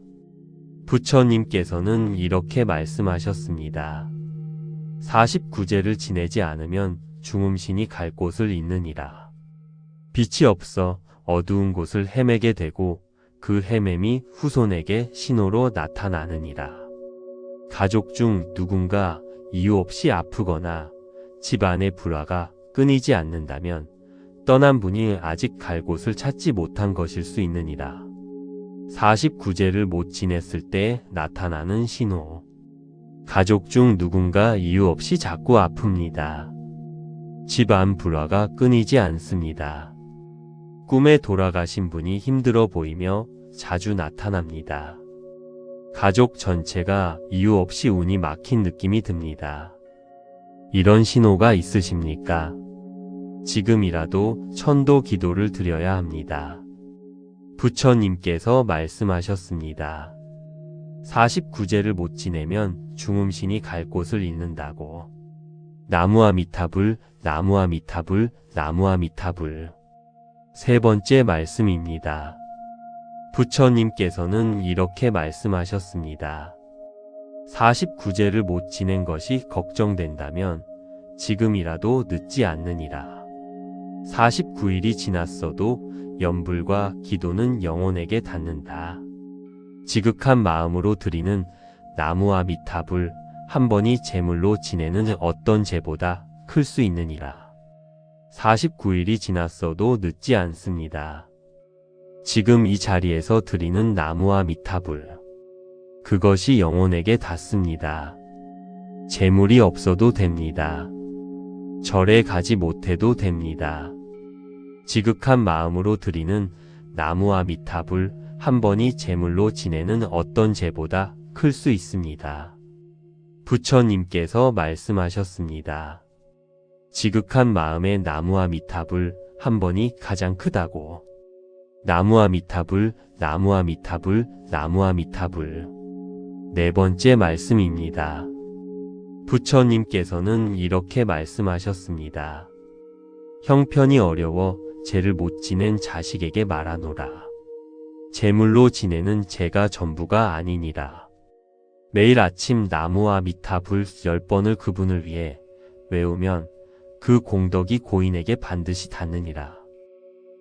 부처님께서는 이렇게 말씀하셨습니다. 49제를 지내지 않으면 중음신이 갈 곳을 잃느니라. 빛이 없어 어두운 곳을 헤매게 되고 그 헤맴이 후손에게 신호로 나타나느니라. 가족 중 누군가 이유 없이 아프거나 집안의 불화가 끊이지 않는다면 떠난 분이 아직 갈 곳을 찾지 못한 것일 수 있느니라. 49제를 못 지냈을 때 나타나는 신호. 가족 중 누군가 이유 없이 자꾸 아픕니다. 집안 불화가 끊이지 않습니다. 꿈에 돌아가신 분이 힘들어 보이며 자주 나타납니다. 가족 전체가 이유 없이 운이 막힌 느낌이 듭니다. 이런 신호가 있으십니까? 지금이라도 천도 기도를 드려야 합니다. 부처님께서 말씀하셨습니다. 49제를 못 지내면 중음신이 갈 곳을 잃는다고. 나무아미타불, 나무아미타불, 나무아미타불. 세 번째 말씀입니다. 부처님께서는 이렇게 말씀하셨습니다. 49제를 못 지낸 것이 걱정된다면 지금이라도 늦지 않느니라. 49일이 지났어도 연불과 기도는 영혼에게 닿는다. 지극한 마음으로 드리는 나무아미타불 한 번이 제물로 지내는 어떤 제보다 클 수 있느니라. 49일이 지났어도 늦지 않습니다. 지금 이 자리에서 드리는 나무아미타불, 그것이 영혼에게 닿습니다. 재물이 없어도 됩니다. 절에 가지 못해도 됩니다. 지극한 마음으로 드리는 나무아미타불 한 번이 제물로 지내는 어떤 제보다 클 수 있습니다. 부처님께서 말씀하셨습니다. 지극한 마음의 나무아미타불 한 번이 가장 크다고. 나무아미타불, 나무아미타불, 나무아미타불. 네 번째 말씀입니다. 부처님께서는 이렇게 말씀하셨습니다. 형편이 어려워 죄를 못 지낸 자식에게 말하노라. 제물로 지내는 죄가 전부가 아니니라. 매일 아침 나무아미타불 10번을 그분을 위해 외우면 그 공덕이 고인에게 반드시 닿느니라.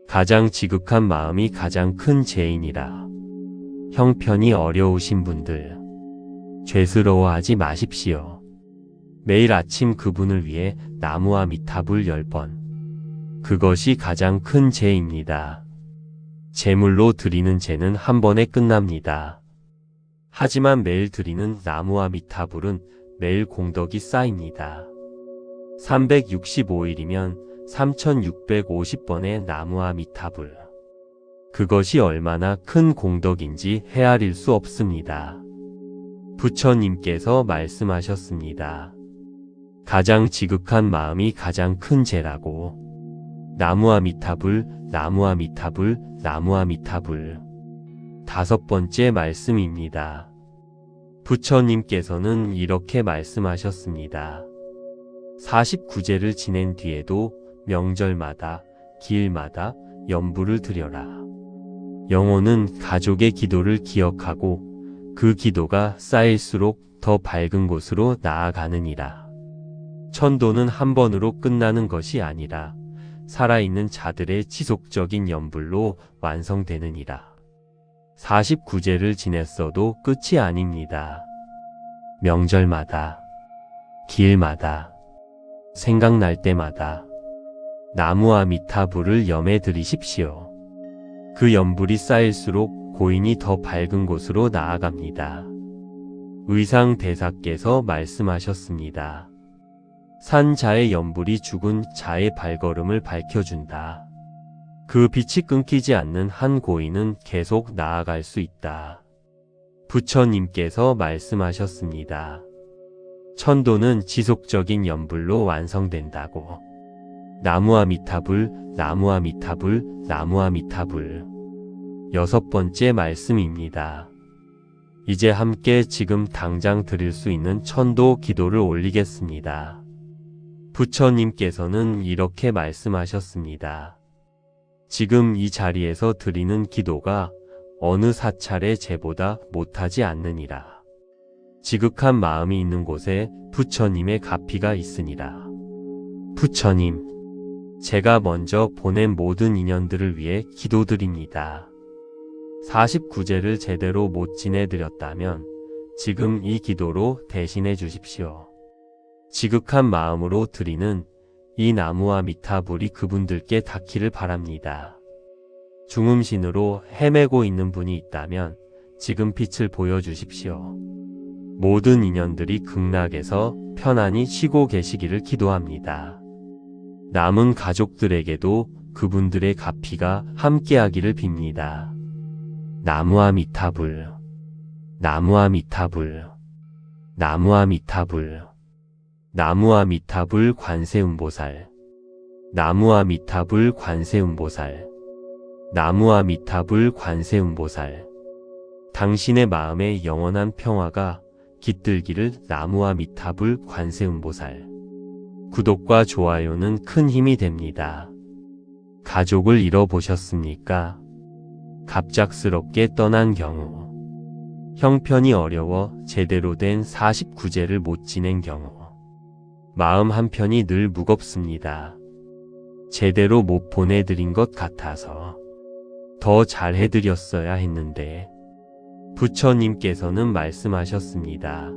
가장 지극한 마음이 가장 큰 죄이니라. 형편이 어려우신 분들, 죄스러워하지 마십시오. 매일 아침 그분을 위해 나무아미타불 10번. 그것이 가장 큰 죄입니다. 제물로 드리는 죄는 한 번에 끝납니다. 하지만 매일 드리는 나무아미타불은 매일 공덕이 쌓입니다. 365일이면 3650번의 나무아미타불. 그것이 얼마나 큰 공덕인지 헤아릴 수 없습니다. 부처님께서 말씀하셨습니다. 가장 지극한 마음이 가장 큰 죄라고. 나무아미타불, 나무아미타불, 나무아미타불. 5번째 말씀입니다. 부처님께서는 이렇게 말씀하셨습니다. 49제를 지낸 뒤에도 명절마다, 기일마다 연부를 드려라. 영혼은 가족의 기도를 기억하고 그 기도가 쌓일수록 더 밝은 곳으로 나아가느니라. 천도는 한 번으로 끝나는 것이 아니라 살아있는 자들의 지속적인 연불로 완성되느니라. 49제를 지냈어도 끝이 아닙니다. 명절마다, 기일마다, 생각날 때마다 나무아미타불을 염해 드리십시오. 그 연불이 쌓일수록 고인이 더 밝은 곳으로 나아갑니다. 의상대사께서 말씀하셨습니다. 산 자의 연불이 죽은 자의 발걸음을 밝혀준다. 그 빛이 끊기지 않는 한 고인은 계속 나아갈 수 있다. 부처님께서 말씀하셨습니다. 천도는 지속적인 연불로 완성된다고. 나무아미타불, 나무아미타불, 나무아미타불. 6번째 말씀입니다. 이제 함께 지금 당장 드릴 수 있는 천도 기도를 올리겠습니다. 부처님께서는 이렇게 말씀하셨습니다. 지금 이 자리에서 드리는 기도가 어느 사찰의 제보다 못하지 않느니라. 지극한 마음이 있는 곳에 부처님의 가피가 있으니라. 부처님, 제가 먼저 보낸 모든 인연들을 위해 기도드립니다. 49제를 제대로 못 지내드렸다면 지금 이 기도로 대신해 주십시오. 지극한 마음으로 드리는 이 나무아미타불이 그분들께 닿기를 바랍니다. 중음신으로 헤매고 있는 분이 있다면 지금 빛을 보여주십시오. 모든 인연들이 극락에서 편안히 쉬고 계시기를 기도합니다. 남은 가족들에게도 그분들의 가피가 함께하기를 빕니다. 나무아미타불, 나무아미타불, 나무아미타불. 나무아미타불 관세음보살, 나무아미타불 관세음보살, 나무아미타불 관세음보살. 당신의 마음에 영원한 평화가 깃들기를 나무아미타불 관세음보살. 구독과 좋아요는 큰 힘이 됩니다. 가족을 잃어보셨습니까? 갑작스럽게 떠난 경우, 형편이 어려워 제대로 된 49제를 못 지낸 경우, 마음 한편이 늘 무겁습니다. 제대로 못 보내드린 것 같아서 더 잘해드렸어야 했는데. 부처님께서는 말씀하셨습니다.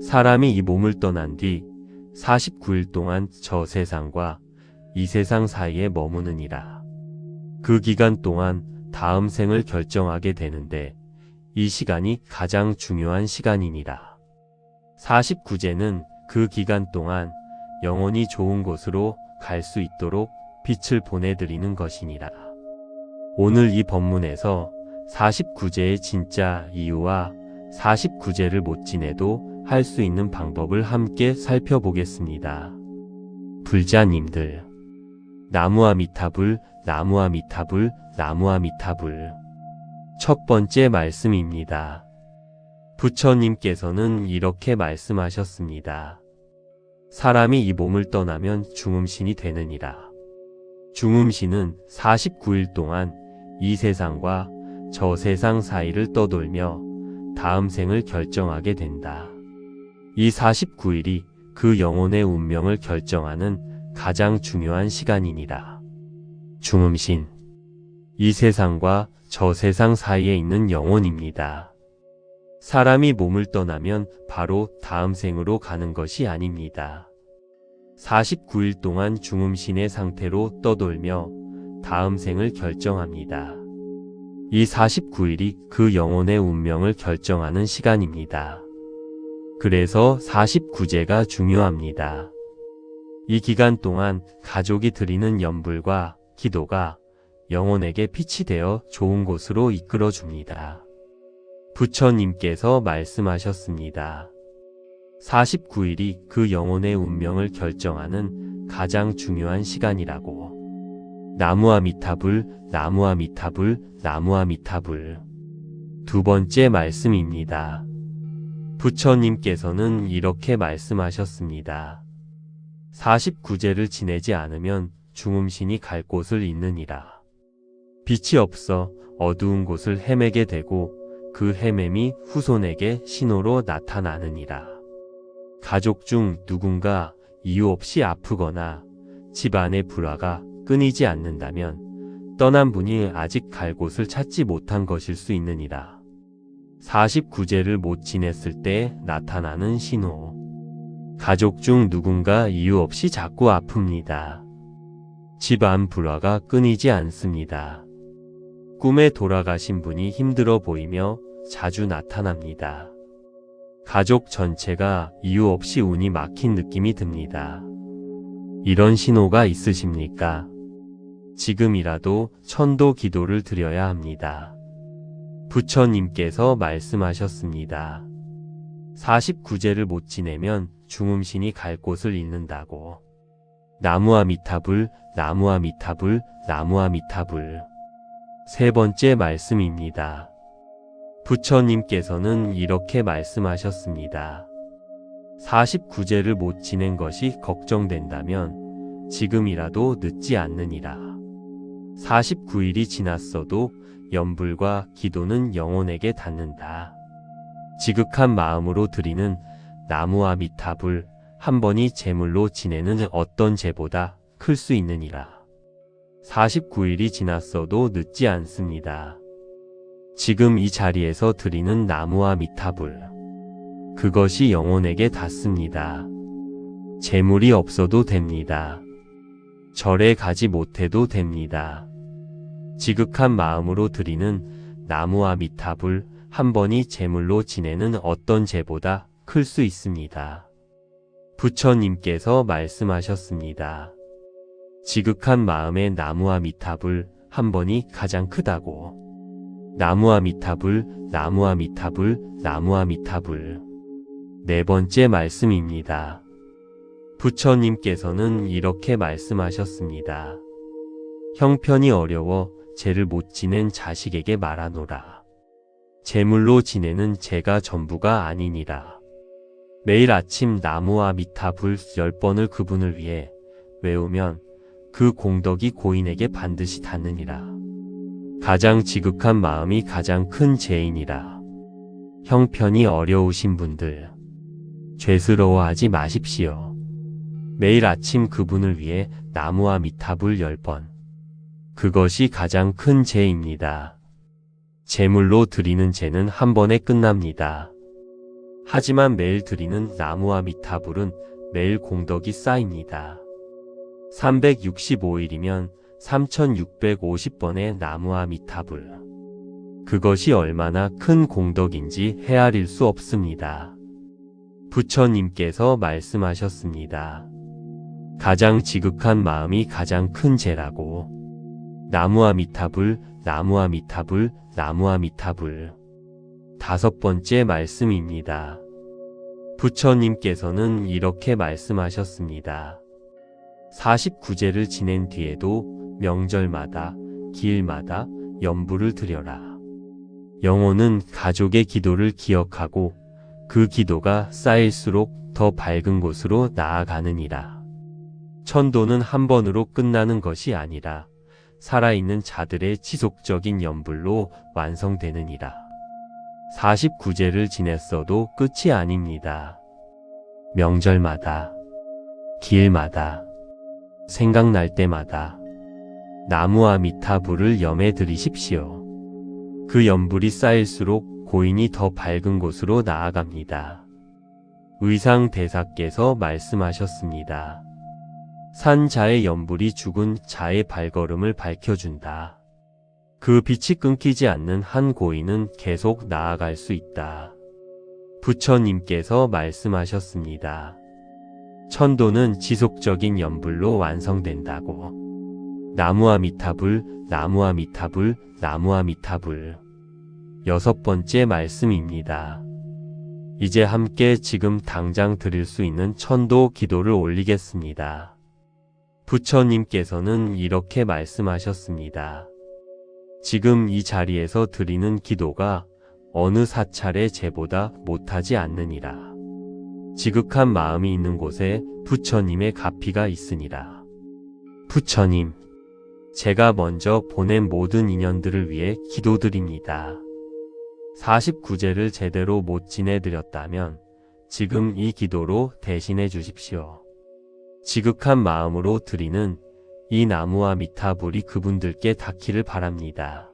사람이 이 몸을 떠난 뒤 49일 동안 저 세상과 이 세상 사이에 머무느니라. 그 기간 동안 다음 생을 결정하게 되는데 이 시간이 가장 중요한 시간이니라. 49제는 그 기간 동안 영혼이 좋은 곳으로 갈 수 있도록 빛을 보내드리는 것이니라. 오늘 이 법문에서 49제의 진짜 이유와 49제를 못 지내도 할 수 있는 방법을 함께 살펴보겠습니다. 불자님들, 나무아미타불, 나무아미타불, 나무아미타불. 첫 번째 말씀입니다. 부처님께서는 이렇게 말씀하셨습니다. 사람이 이 몸을 떠나면 중음신이 되느니라. 중음신은 49일 동안 이 세상과 저 세상 사이를 떠돌며 다음 생을 결정하게 된다. 이 49일이 그 영혼의 운명을 결정하는 가장 중요한 시간이니라. 중음신, 이 세상과 저 세상 사이에 있는 영혼입니다. 사람이 몸을 떠나면 바로 다음 생으로 가는 것이 아닙니다. 49일 동안 중음신의 상태로 떠돌며 다음 생을 결정합니다. 이 49일이 그 영혼의 운명을 결정하는 시간입니다. 그래서 49제가 중요합니다. 이 기간 동안 가족이 드리는 연불과 기도가 영혼에게 빛이 되어 좋은 곳으로 이끌어 줍니다. 부처님께서 말씀하셨습니다. 49일이 그 영혼의 운명을 결정하는 가장 중요한 시간이라고. 나무아미타불, 나무아미타불, 나무아미타불. 두 번째 말씀입니다. 부처님께서는 이렇게 말씀하셨습니다. 49제를 지내지 않으면 중음신이 갈 곳을 잃느니라. 빛이 없어 어두운 곳을 헤매게 되고 그 헤맴이 후손에게 신호로 나타나느니라. 가족 중 누군가 이유 없이 아프거나 집안의 불화가 끊이지 않는다면 떠난 분이 아직 갈 곳을 찾지 못한 것일 수 있느니라. 49제를 못 지냈을 때 나타나는 신호. 가족 중 누군가 이유 없이 자꾸 아픕니다. 집안 불화가 끊이지 않습니다. 꿈에 돌아가신 분이 힘들어 보이며 자주 나타납니다. 가족 전체가 이유 없이 운이 막힌 느낌이 듭니다. 이런 신호가 있으십니까? 지금이라도 천도 기도를 드려야 합니다. 부처님께서 말씀하셨습니다. 49제를 못 지내면 중음신이 갈 곳을 잃는다고. 나무아미타불, 나무아미타불, 나무아미타불. 세 번째 말씀입니다. 부처님께서는 이렇게 말씀하셨습니다. 49제를 못 지낸 것이 걱정된다면 지금이라도 늦지 않느니라. 49일이 지났어도 염불과 기도는 영혼에게 닿는다. 지극한 마음으로 드리는 나무아미타불 한 번이 제물로 지내는 어떤 죄보다 클 수 있느니라. 49일이 지났어도 늦지 않습니다. 지금 이 자리에서 드리는 나무아미타불, 그것이 영혼에게 닿습니다. 재물이 없어도 됩니다. 절에 가지 못해도 됩니다. 지극한 마음으로 드리는 나무아미타불 한 번이 제물로 지내는 어떤 죄보다 클 수 있습니다. 부처님께서 말씀하셨습니다. 지극한 마음의 나무아미타불 한 번이 가장 크다고. 나무아미타불, 나무아미타불, 나무아미타불. 네 번째 말씀입니다. 부처님께서는 이렇게 말씀하셨습니다. 형편이 어려워 죄를 못 지낸 자식에게 말하노라. 제물로 지내는 죄가 전부가 아니니라. 매일 아침 나무아미타불 10번을 그분을 위해 외우면 그 공덕이 고인에게 반드시 닿느니라. 가장 지극한 마음이 가장 큰 죄이니라. 형편이 어려우신 분들, 죄스러워하지 마십시오. 매일 아침 그분을 위해 나무아미타불 10번. 그것이 가장 큰 죄입니다. 제물로 드리는 죄는 한 번에 끝납니다. 하지만 매일 드리는 나무아미타불은 매일 공덕이 쌓입니다. 365일이면 3650번의 나무아미타불. 그것이 얼마나 큰 공덕인지 헤아릴 수 없습니다. 부처님께서 말씀하셨습니다. 가장 지극한 마음이 가장 큰 죄라고. 나무아미타불, 나무아미타불, 나무아미타불. 다섯 번째 말씀입니다. 부처님께서는 이렇게 말씀하셨습니다. 49제를 지낸 뒤에도 명절마다, 기일마다 염불을 드려라. 영혼은 가족의 기도를 기억하고 그 기도가 쌓일수록 더 밝은 곳으로 나아가느니라. 천도는 한 번으로 끝나는 것이 아니라 살아있는 자들의 지속적인 염불로 완성되느니라. 49제를 지냈어도 끝이 아닙니다. 명절마다, 기일마다, 생각날 때마다 나무아미타불을 염해 드리십시오. 그 염불이 쌓일수록 고인이 더 밝은 곳으로 나아갑니다. 의상대사께서 말씀하셨습니다. 산 자의 염불이 죽은 자의 발걸음을 밝혀준다. 그 빛이 끊기지 않는 한 고인은 계속 나아갈 수 있다. 부처님께서 말씀하셨습니다. 천도는 지속적인 염불로 완성된다고. 나무아미타불, 나무아미타불, 나무아미타불. 여섯 번째 말씀입니다. 이제 함께 지금 당장 드릴 수 있는 천도 기도를 올리겠습니다. 부처님께서는 이렇게 말씀하셨습니다. 지금 이 자리에서 드리는 기도가 어느 사찰의 제보다 못하지 않느니라. 지극한 마음이 있는 곳에 부처님의 가피가 있으니라. 부처님, 제가 먼저 보낸 모든 인연들을 위해 기도드립니다. 49제를 제대로 못 지내드렸다면 지금 이 기도로 대신해 주십시오. 지극한 마음으로 드리는 이 나무와 미타불이 그분들께 닿기를 바랍니다.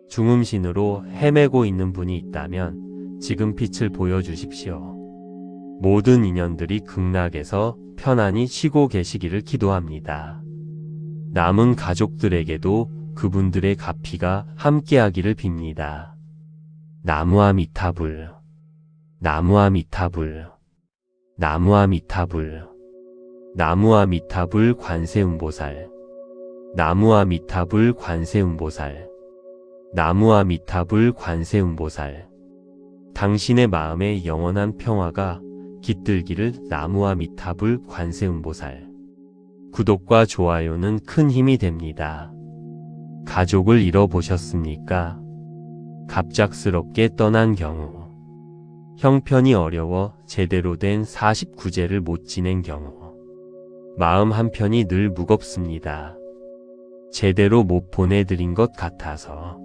중음신으로 헤매고 있는 분이 있다면 지금 빛을 보여주십시오. 모든 인연들이 극락에서 편안히 쉬고 계시기를 기도합니다. 남은 가족들에게도 그분들의 가피가 함께하기를 빕니다. 나무와 미타불, 나무와 미타불, 나무와 미타불, 나무와 미타불 관세음보살, 나무와 미타불 관세음보살, 나무와 미타불 관세음보살. 당신의 마음에 영원한 평화가 깃들기를 나무와 미타불 관세음보살. 구독과 좋아요는 큰 힘이 됩니다. 가족을 잃어보셨습니까? 갑작스럽게 떠난 경우, 형편이 어려워 제대로 된 49제를 못 지낸 경우, 마음 한편이 늘 무겁습니다. 제대로 못 보내드린 것 같아서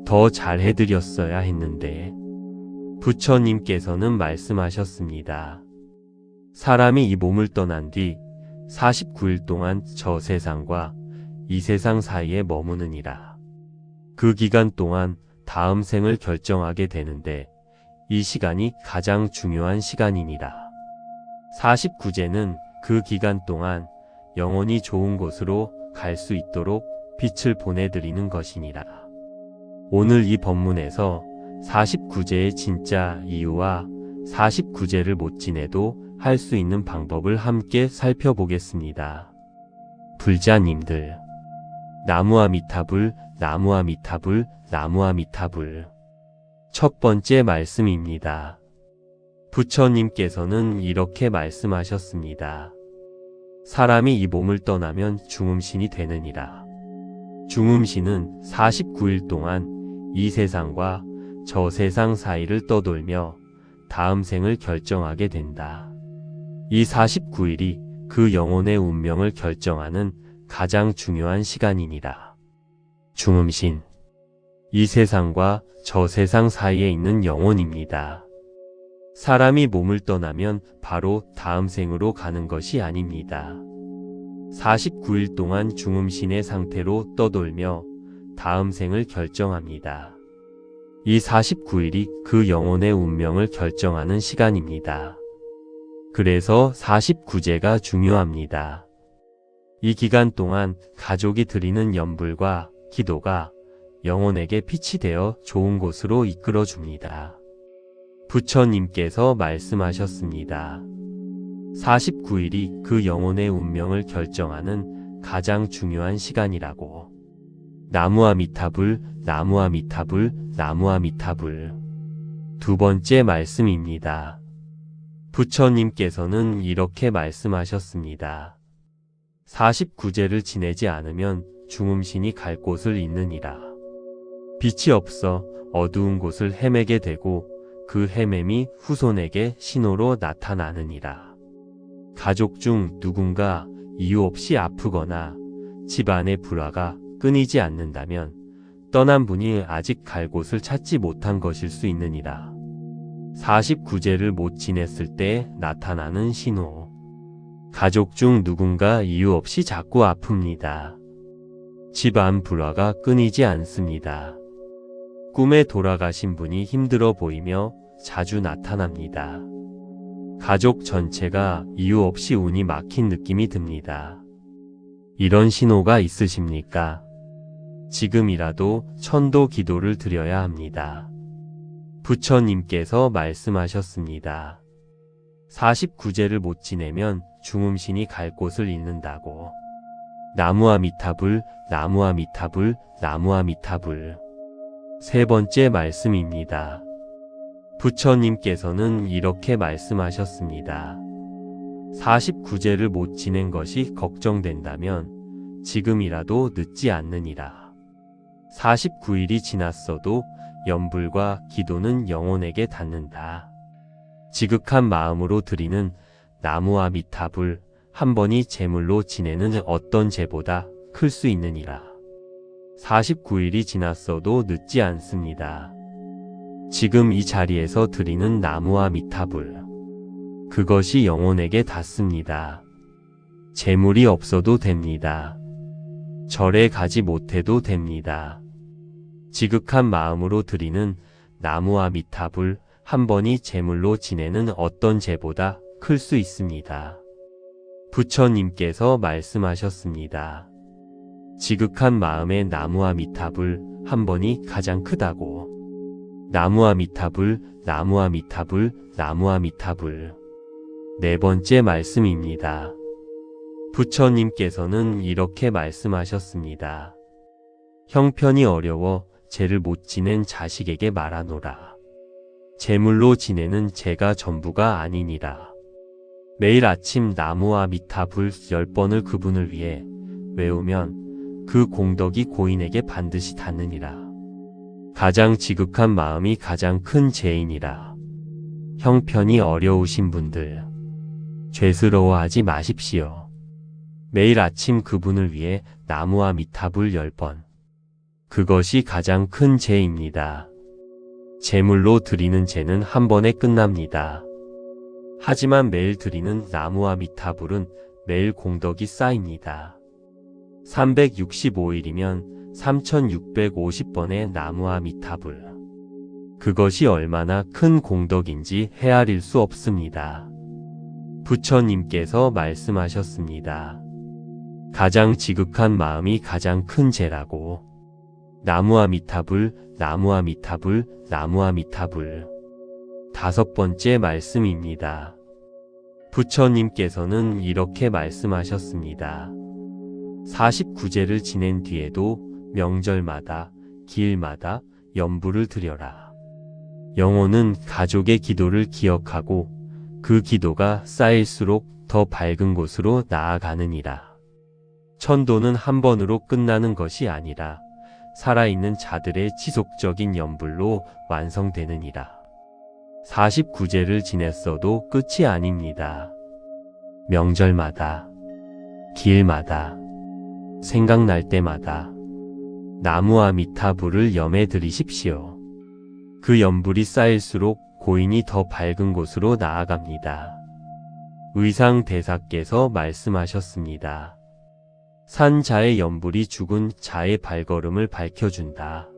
더 잘해드렸어야 했는데, 부처님께서는 말씀하셨습니다. 사람이 이 몸을 떠난 뒤 49일 동안 저 세상과 이 세상 사이에 머무느니라. 그 기간 동안 다음 생을 결정하게 되는데 이 시간이 가장 중요한 시간이니라. 49제는 그 기간 동안 영원히 좋은 곳으로 갈 수 있도록 빛을 보내드리는 것이니라. 오늘 이 법문에서 49제의 진짜 이유와 49제를 못 지내도 할 수 있는 방법을 함께 살펴보겠습니다. 불자님들, 나무와 미타불, 나무와 미타불, 나무와 미타불. 첫 번째 말씀입니다. 부처님께서는 이렇게 말씀하셨습니다. 사람이 이 몸을 떠나면 중음신이 되느니라. 중음신은 49일 동안 이 세상과 저 세상 사이를 떠돌며 다음 생을 결정하게 된다. 이 49일이 그 영혼의 운명을 결정하는 가장 중요한 시간이니라. 중음신, 이 세상과 저 세상 사이에 있는 영혼입니다. 사람이 몸을 떠나면 바로 다음 생으로 가는 것이 아닙니다. 49일 동안 중음신의 상태로 떠돌며 다음 생을 결정합니다. 이 49일이 그 영혼의 운명을 결정하는 시간입니다. 그래서 49제가 중요합니다. 이 기간 동안 가족이 드리는 연불과 기도가 영혼에게 빛이 되어 좋은 곳으로 이끌어줍니다. 부처님께서 말씀하셨습니다. 49일이 그 영혼의 운명을 결정하는 가장 중요한 시간이라고. 나무와 미타불, 나무와 미타불, 나무와 미타불. 두 번째 말씀입니다. 부처님께서는 이렇게 말씀하셨습니다. 49제를 지내지 않으면 중음신이 갈 곳을 잃느니라. 빛이 없어 어두운 곳을 헤매게 되고 그 헤맴이 후손에게 신호로 나타나느니라. 가족 중 누군가 이유 없이 아프거나 집안의 불화가 끊이지 않는다면 떠난 분이 아직 갈 곳을 찾지 못한 것일 수 있느니라. 49제를 못 지냈을 때 나타나는 신호. 가족 중 누군가 이유 없이 자꾸 아픕니다. 집안 불화가 끊이지 않습니다. 꿈에 돌아가신 분이 힘들어 보이며 자주 나타납니다. 가족 전체가 이유 없이 운이 막힌 느낌이 듭니다. 이런 신호가 있으십니까? 지금이라도 천도 기도를 드려야 합니다. 부처님께서 말씀하셨습니다. 49제를 못 지내면 중음신이 갈 곳을 잃는다고. 나무와 미타불, 나무와 미타불, 나무와 미타불. 세 번째 말씀입니다. 부처님께서는 이렇게 말씀하셨습니다. 49제를 못 지낸 것이 걱정된다면 지금이라도 늦지 않느니라. 49일이 지났어도 염불과 기도는 영혼에게 닿는다. 지극한 마음으로 드리는 나무와 미탑을 한 번이 제물로 지내는 어떤 제보다 클 수 있느니라. 49일이 지났어도 늦지 않습니다. 지금 이 자리에서 드리는 나무와 미탑을 그것이 영혼에게 닿습니다. 재물이 없어도 됩니다. 절에 가지 못해도 됩니다. 지극한 마음으로 드리는 나무와 미탑을 한 번이 제물로 지내는 어떤 제보다 클 수 있습니다. 부처님께서 말씀하셨습니다. 지극한 마음의 나무와 미탑을 한 번이 가장 크다고. 나무와 미탑을, 나무와 미탑을, 나무와 미탑을. 네 번째 말씀입니다. 부처님께서는 이렇게 말씀하셨습니다. 형편이 어려워 제를 못 지낸 자식에게 말하노라. 제물로 지내는 제가 전부가 아니니라. 매일 아침 나무와 미탑을 10번을 그분을 위해 외우면 그 공덕이 고인에게 반드시 닿느니라. 가장 지극한 마음이 가장 큰 죄인이라. 형편이 어려우신 분들, 죄스러워하지 마십시오. 매일 아침 그분을 위해 나무와 미탑을 10번. 그것이 가장 큰 죄입니다. 제물로 드리는 죄는 한 번에 끝납니다. 하지만 매일 드리는 나무와 미타불은 매일 공덕이 쌓입니다. 365일이면 3650번의 나무와 미타불. 그것이 얼마나 큰 공덕인지 헤아릴 수 없습니다. 부처님께서 말씀하셨습니다. 가장 지극한 마음이 가장 큰 죄라고. 나무와 미타불, 나무와 미타불, 나무와 미타불. 5번째 말씀입니다. 부처님께서는 이렇게 말씀하셨습니다. 49제를 지낸 뒤에도 명절마다, 기일마다 염불을 드려라. 영혼은 가족의 기도를 기억하고 그 기도가 쌓일수록 더 밝은 곳으로 나아가느니라. 천도는 한 번으로 끝나는 것이 아니라 살아있는 자들의 지속적인 염불로 완성되느니라. 49제를 지냈어도 끝이 아닙니다. 명절마다, 기일마다, 생각날 때마다 나무와 미타불을 염해 드리십시오. 그 염불이 쌓일수록 고인이 더 밝은 곳으로 나아갑니다. 의상대사께서 말씀하셨습니다. 산 자의 염불이 죽은 자의 발걸음을 밝혀준다.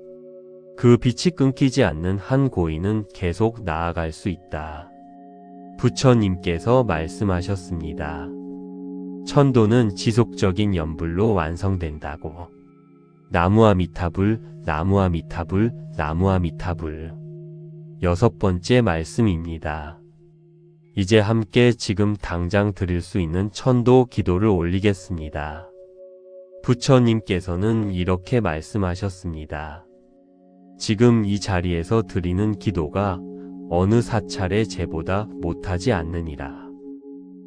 그 빛이 끊기지 않는 한 고인은 계속 나아갈 수 있다. 부처님께서 말씀하셨습니다. 천도는 지속적인 염불로 완성된다고. 나무와 미타불, 나무와 미타불, 나무와 미타불. 6번째 말씀입니다. 이제 함께 지금 당장 드릴 수 있는 천도 기도를 올리겠습니다. 부처님께서는 이렇게 말씀하셨습니다. 지금 이 자리에서 드리는 기도가 어느 사찰의 제보다 못하지 않느니라.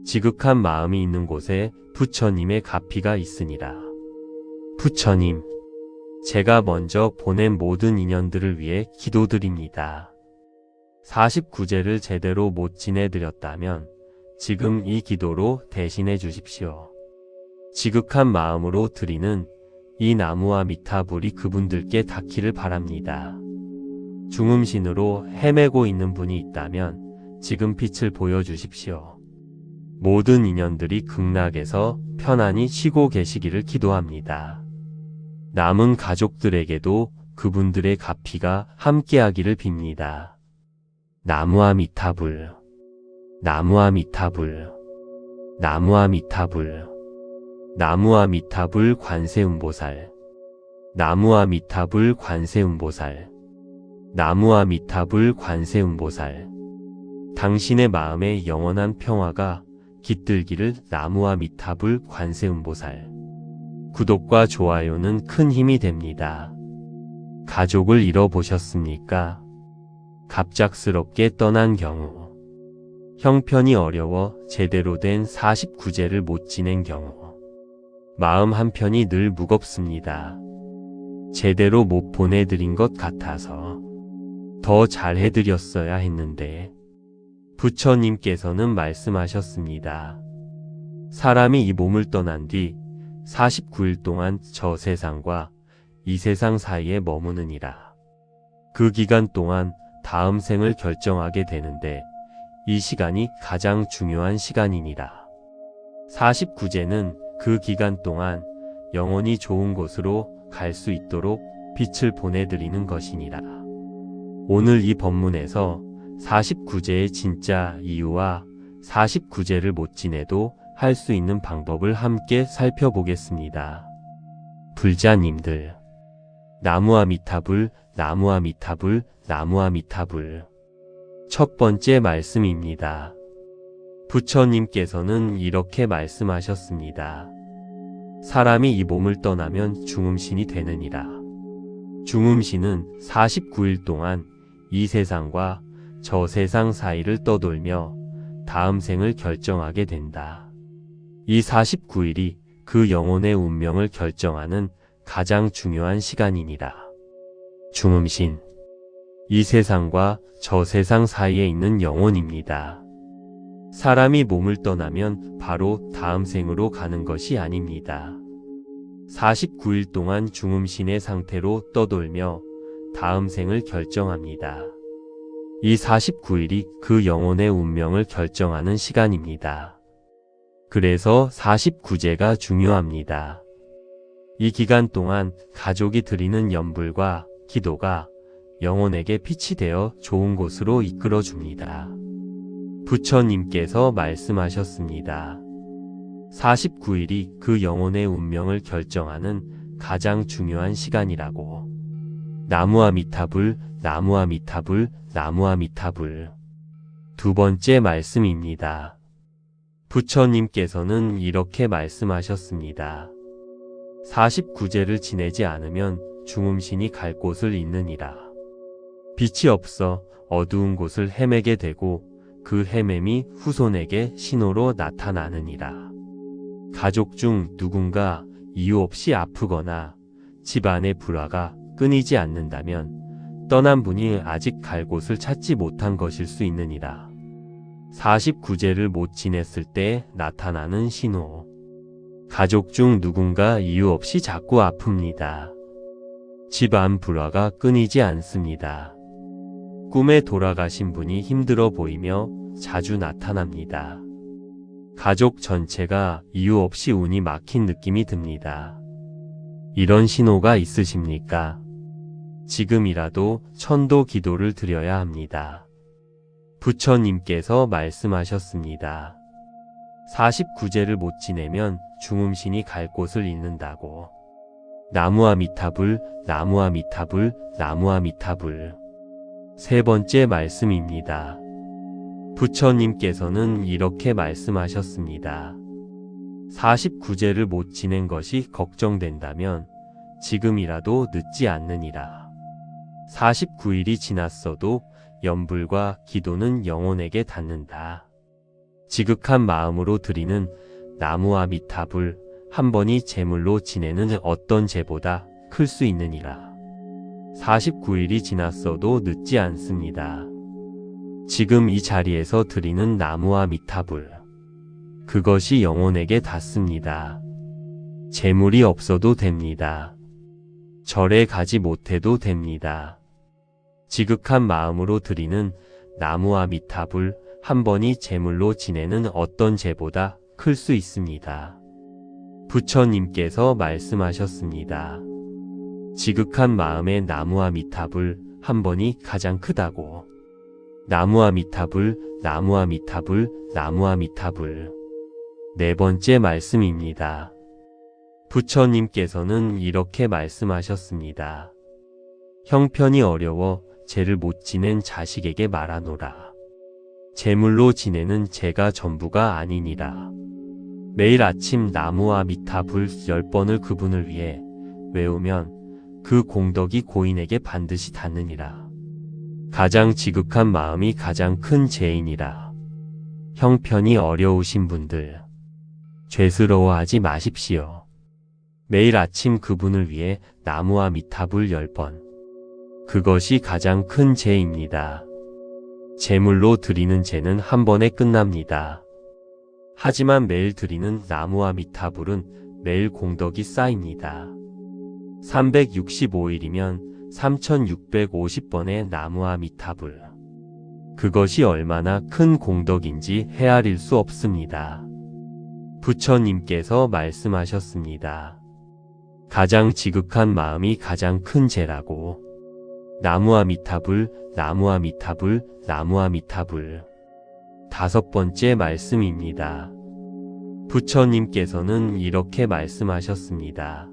지극한 마음이 있는 곳에 부처님의 가피가 있으니라. 부처님, 제가 먼저 보낸 모든 인연들을 위해 기도드립니다. 49제를 제대로 못 지내드렸다면 지금 이 기도로 대신해 주십시오. 지극한 마음으로 드리는 이 나무와 미타불이 그분들께 닿기를 바랍니다. 중음신으로 헤매고 있는 분이 있다면 지금 빛을 보여주십시오. 모든 인연들이 극락에서 편안히 쉬고 계시기를 기도합니다. 남은 가족들에게도 그분들의 가피가 함께하기를 빕니다. 나무와 미타불, 나무와 미타불, 나무와 미타불, 나무와 미타불 관세음보살, 나무와 미타불 관세음보살, 나무와 미타불 관세음보살. 당신의 마음에 영원한 평화가 깃들기를 나무와 미타불 관세음보살. 구독과 좋아요는 큰 힘이 됩니다. 가족을 잃어보셨습니까? 갑작스럽게 떠난 경우, 형편이 어려워 제대로 된 49제를 못 지낸 경우 마음 한편이 늘 무겁습니다. 제대로 못 보내드린 것 같아서 더 잘해드렸어야 했는데 부처님께서는 말씀하셨습니다. 사람이 이 몸을 떠난 뒤 49일 동안 저 세상과 이 세상 사이에 머무느니라. 그 기간 동안 다음 생을 결정하게 되는데 이 시간이 가장 중요한 시간이니라. 49제는 그 기간 동안 영원히 좋은 곳으로 갈 수 있도록 빛을 보내드리는 것이니라. 오늘 이 법문에서 49제의 진짜 이유와 49제를 못 지내도 할 수 있는 방법을 함께 살펴보겠습니다. 불자님들, 나무아미타불, 나무아미타불, 나무아미타불. 첫 번째 말씀입니다. 부처님께서는 이렇게 말씀하셨습니다. 사람이 이 몸을 떠나면 중음신이 되느니라. 중음신은 49일 동안 이 세상과 저 세상 사이를 떠돌며 다음 생을 결정하게 된다. 이 49일이 그 영혼의 운명을 결정하는 가장 중요한 시간이니라. 중음신, 이 세상과 저 세상 사이에 있는 영혼입니다. 사람이 몸을 떠나면 바로 다음 생으로 가는 것이 아닙니다. 49일 동안 중음신의 상태로 떠돌며 다음 생을 결정합니다. 이 49일이 그 영혼의 운명을 결정하는 시간입니다. 그래서 49제가 중요합니다. 이 기간 동안 가족이 드리는 연불과 기도가 영혼에게 빛이 되어 좋은 곳으로 이끌어 줍니다. 부처님께서 말씀하셨습니다. 49일이 그 영혼의 운명을 결정하는 가장 중요한 시간이라고. 나무아미타불, 나무아미타불, 나무아미타불. 두 번째 말씀입니다. 부처님께서는 이렇게 말씀하셨습니다. 49제를 지내지 않으면 중음신이 갈 곳을 잃느니라. 빛이 없어 어두운 곳을 헤매게 되고 그 헤맴이 후손에게 신호로 나타나느니라. 가족 중 누군가 이유 없이 아프거나 집안의 불화가 끊이지 않는다면 떠난 분이 아직 갈 곳을 찾지 못한 것일 수 있느니라. 49제를 못 지냈을 때 나타나는 신호. 가족 중 누군가 이유 없이 자꾸 아픕니다. 집안 불화가 끊이지 않습니다. 꿈에 돌아가신 분이 힘들어 보이며 자주 나타납니다. 가족 전체가 이유 없이 운이 막힌 느낌이 듭니다. 이런 신호가 있으십니까? 지금이라도 천도 기도를 드려야 합니다. 부처님께서 말씀하셨습니다. 49제를 못 지내면 중음신이 갈 곳을 잃는다고. 나무아미타불, 나무아미타불, 나무아미타불. 세 번째 말씀입니다. 부처님께서는 이렇게 말씀하셨습니다. 49제를 못 지낸 것이 걱정된다면 지금이라도 늦지 않느니라. 49일이 지났어도 연불과 기도는 영혼에게 닿는다. 지극한 마음으로 드리는 나무아미타불 한 번이 제물로 지내는 어떤 제보다 클 수 있느니라. 49일이 지났어도 늦지 않습니다. 지금 이 자리에서 드리는 나무아미타불, 그것이 영혼에게 닿습니다. 재물이 없어도 됩니다. 절에 가지 못해도 됩니다. 지극한 마음으로 드리는 나무아미타불 한 번이 제물로 지내는 어떤 제보다 클 수 있습니다. 부처님께서 말씀하셨습니다. 지극한 마음의 나무아미타불 한 번이 가장 크다고. 나무아미타불, 나무아미타불, 나무아미타불. 네 번째 말씀입니다. 부처님께서는 이렇게 말씀하셨습니다. 형편이 어려워 죄를 못 지낸 자식에게 말하노라. 제물로 지내는 죄가 전부가 아니니라. 매일 아침 나무아미타불 10번을 그분을 위해 외우면 그 공덕이 고인에게 반드시 닿느니라. 가장 지극한 마음이 가장 큰 죄이니라. 형편이 어려우신 분들, 죄스러워하지 마십시오. 매일 아침 그분을 위해 나무와 미탑을 10번. 그것이 가장 큰 죄입니다. 제물로 드리는 죄는 한 번에 끝납니다. 하지만 매일 드리는 나무와 미타불은 매일 공덕이 쌓입니다. 365일이면 3650번의 나무와 미타불. 그것이 얼마나 큰 공덕인지 헤아릴 수 없습니다. 부처님께서 말씀하셨습니다. 가장 지극한 마음이 가장 큰 죄라고. 나무와 미타불, 나무와 미타불, 나무와 미타불. 5번째 말씀입니다. 부처님께서는 이렇게 말씀하셨습니다.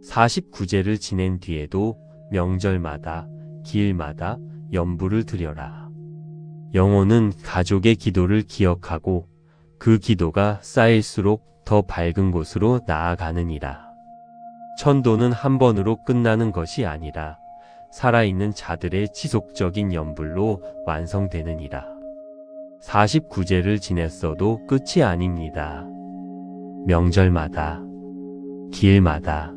49제를 지낸 뒤에도 명절마다, 기일마다 연부를 드려라. 영혼은 가족의 기도를 기억하고 그 기도가 쌓일수록 더 밝은 곳으로 나아가느니라. 천도는 한 번으로 끝나는 것이 아니라 살아있는 자들의 지속적인 연불로 완성되느니라. 49제를 지냈어도 끝이 아닙니다. 명절마다, 기일마다,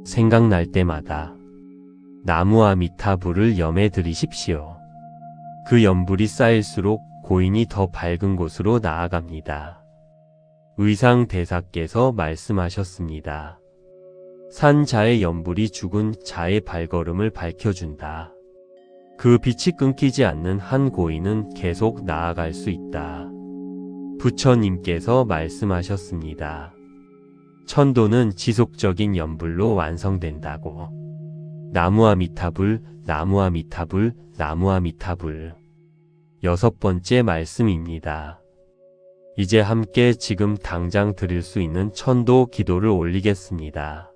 생각날 때마다 나무와 미타불을 염해 드리십시오. 그 연불이 쌓일수록 고인이 더 밝은 곳으로 나아갑니다. 의상대사께서 말씀하셨습니다. 산 자의 연불이 죽은 자의 발걸음을 밝혀준다. 그 빛이 끊기지 않는 한 고인은 계속 나아갈 수 있다. 부처님께서 말씀하셨습니다. 천도는 지속적인 연불로 완성된다고. 나무와 미타불, 나무와 미타불, 나무와 미타불. 6번째 말씀입니다. 이제 함께 지금 당장 드릴 수 있는 천도 기도를 올리겠습니다.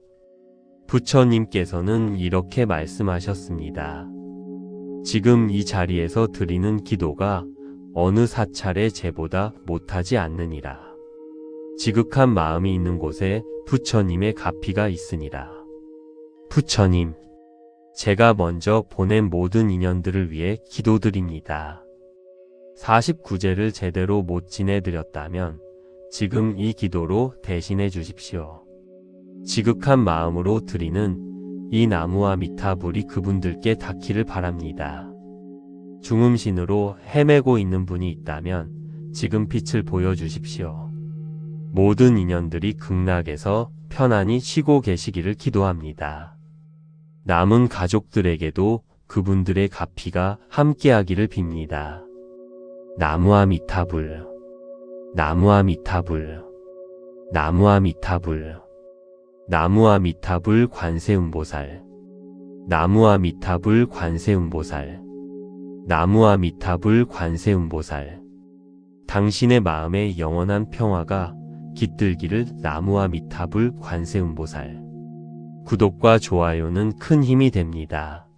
부처님께서는 이렇게 말씀하셨습니다. 지금 이 자리에서 드리는 기도가 어느 사찰의 제보다 못하지 않느니라. 지극한 마음이 있는 곳에 부처님의 가피가 있으니라. 부처님, 제가 먼저 보낸 모든 인연들을 위해 기도드립니다. 49제를 제대로 못 지내드렸다면 지금 이 기도로 대신해 주십시오. 지극한 마음으로 드리는 이 나무와 미타불이 그분들께 닿기를 바랍니다. 중음신으로 헤매고 있는 분이 있다면 지금 빛을 보여주십시오. 모든 인연들이 극락에서 편안히 쉬고 계시기를 기도합니다. 남은 가족들에게도 그분들의 가피가 함께하기를 빕니다. 나무와 미타불, 나무와 미타불, 나무와 미타불, 나무와 미타불 관세음보살, 나무와 미타불 관세음보살, 나무와 미타불 관세음보살. 당신의 마음에 영원한 평화가 깃들기를 나무와 미타불 관세음보살. 구독과 좋아요는 큰 힘이 됩니다.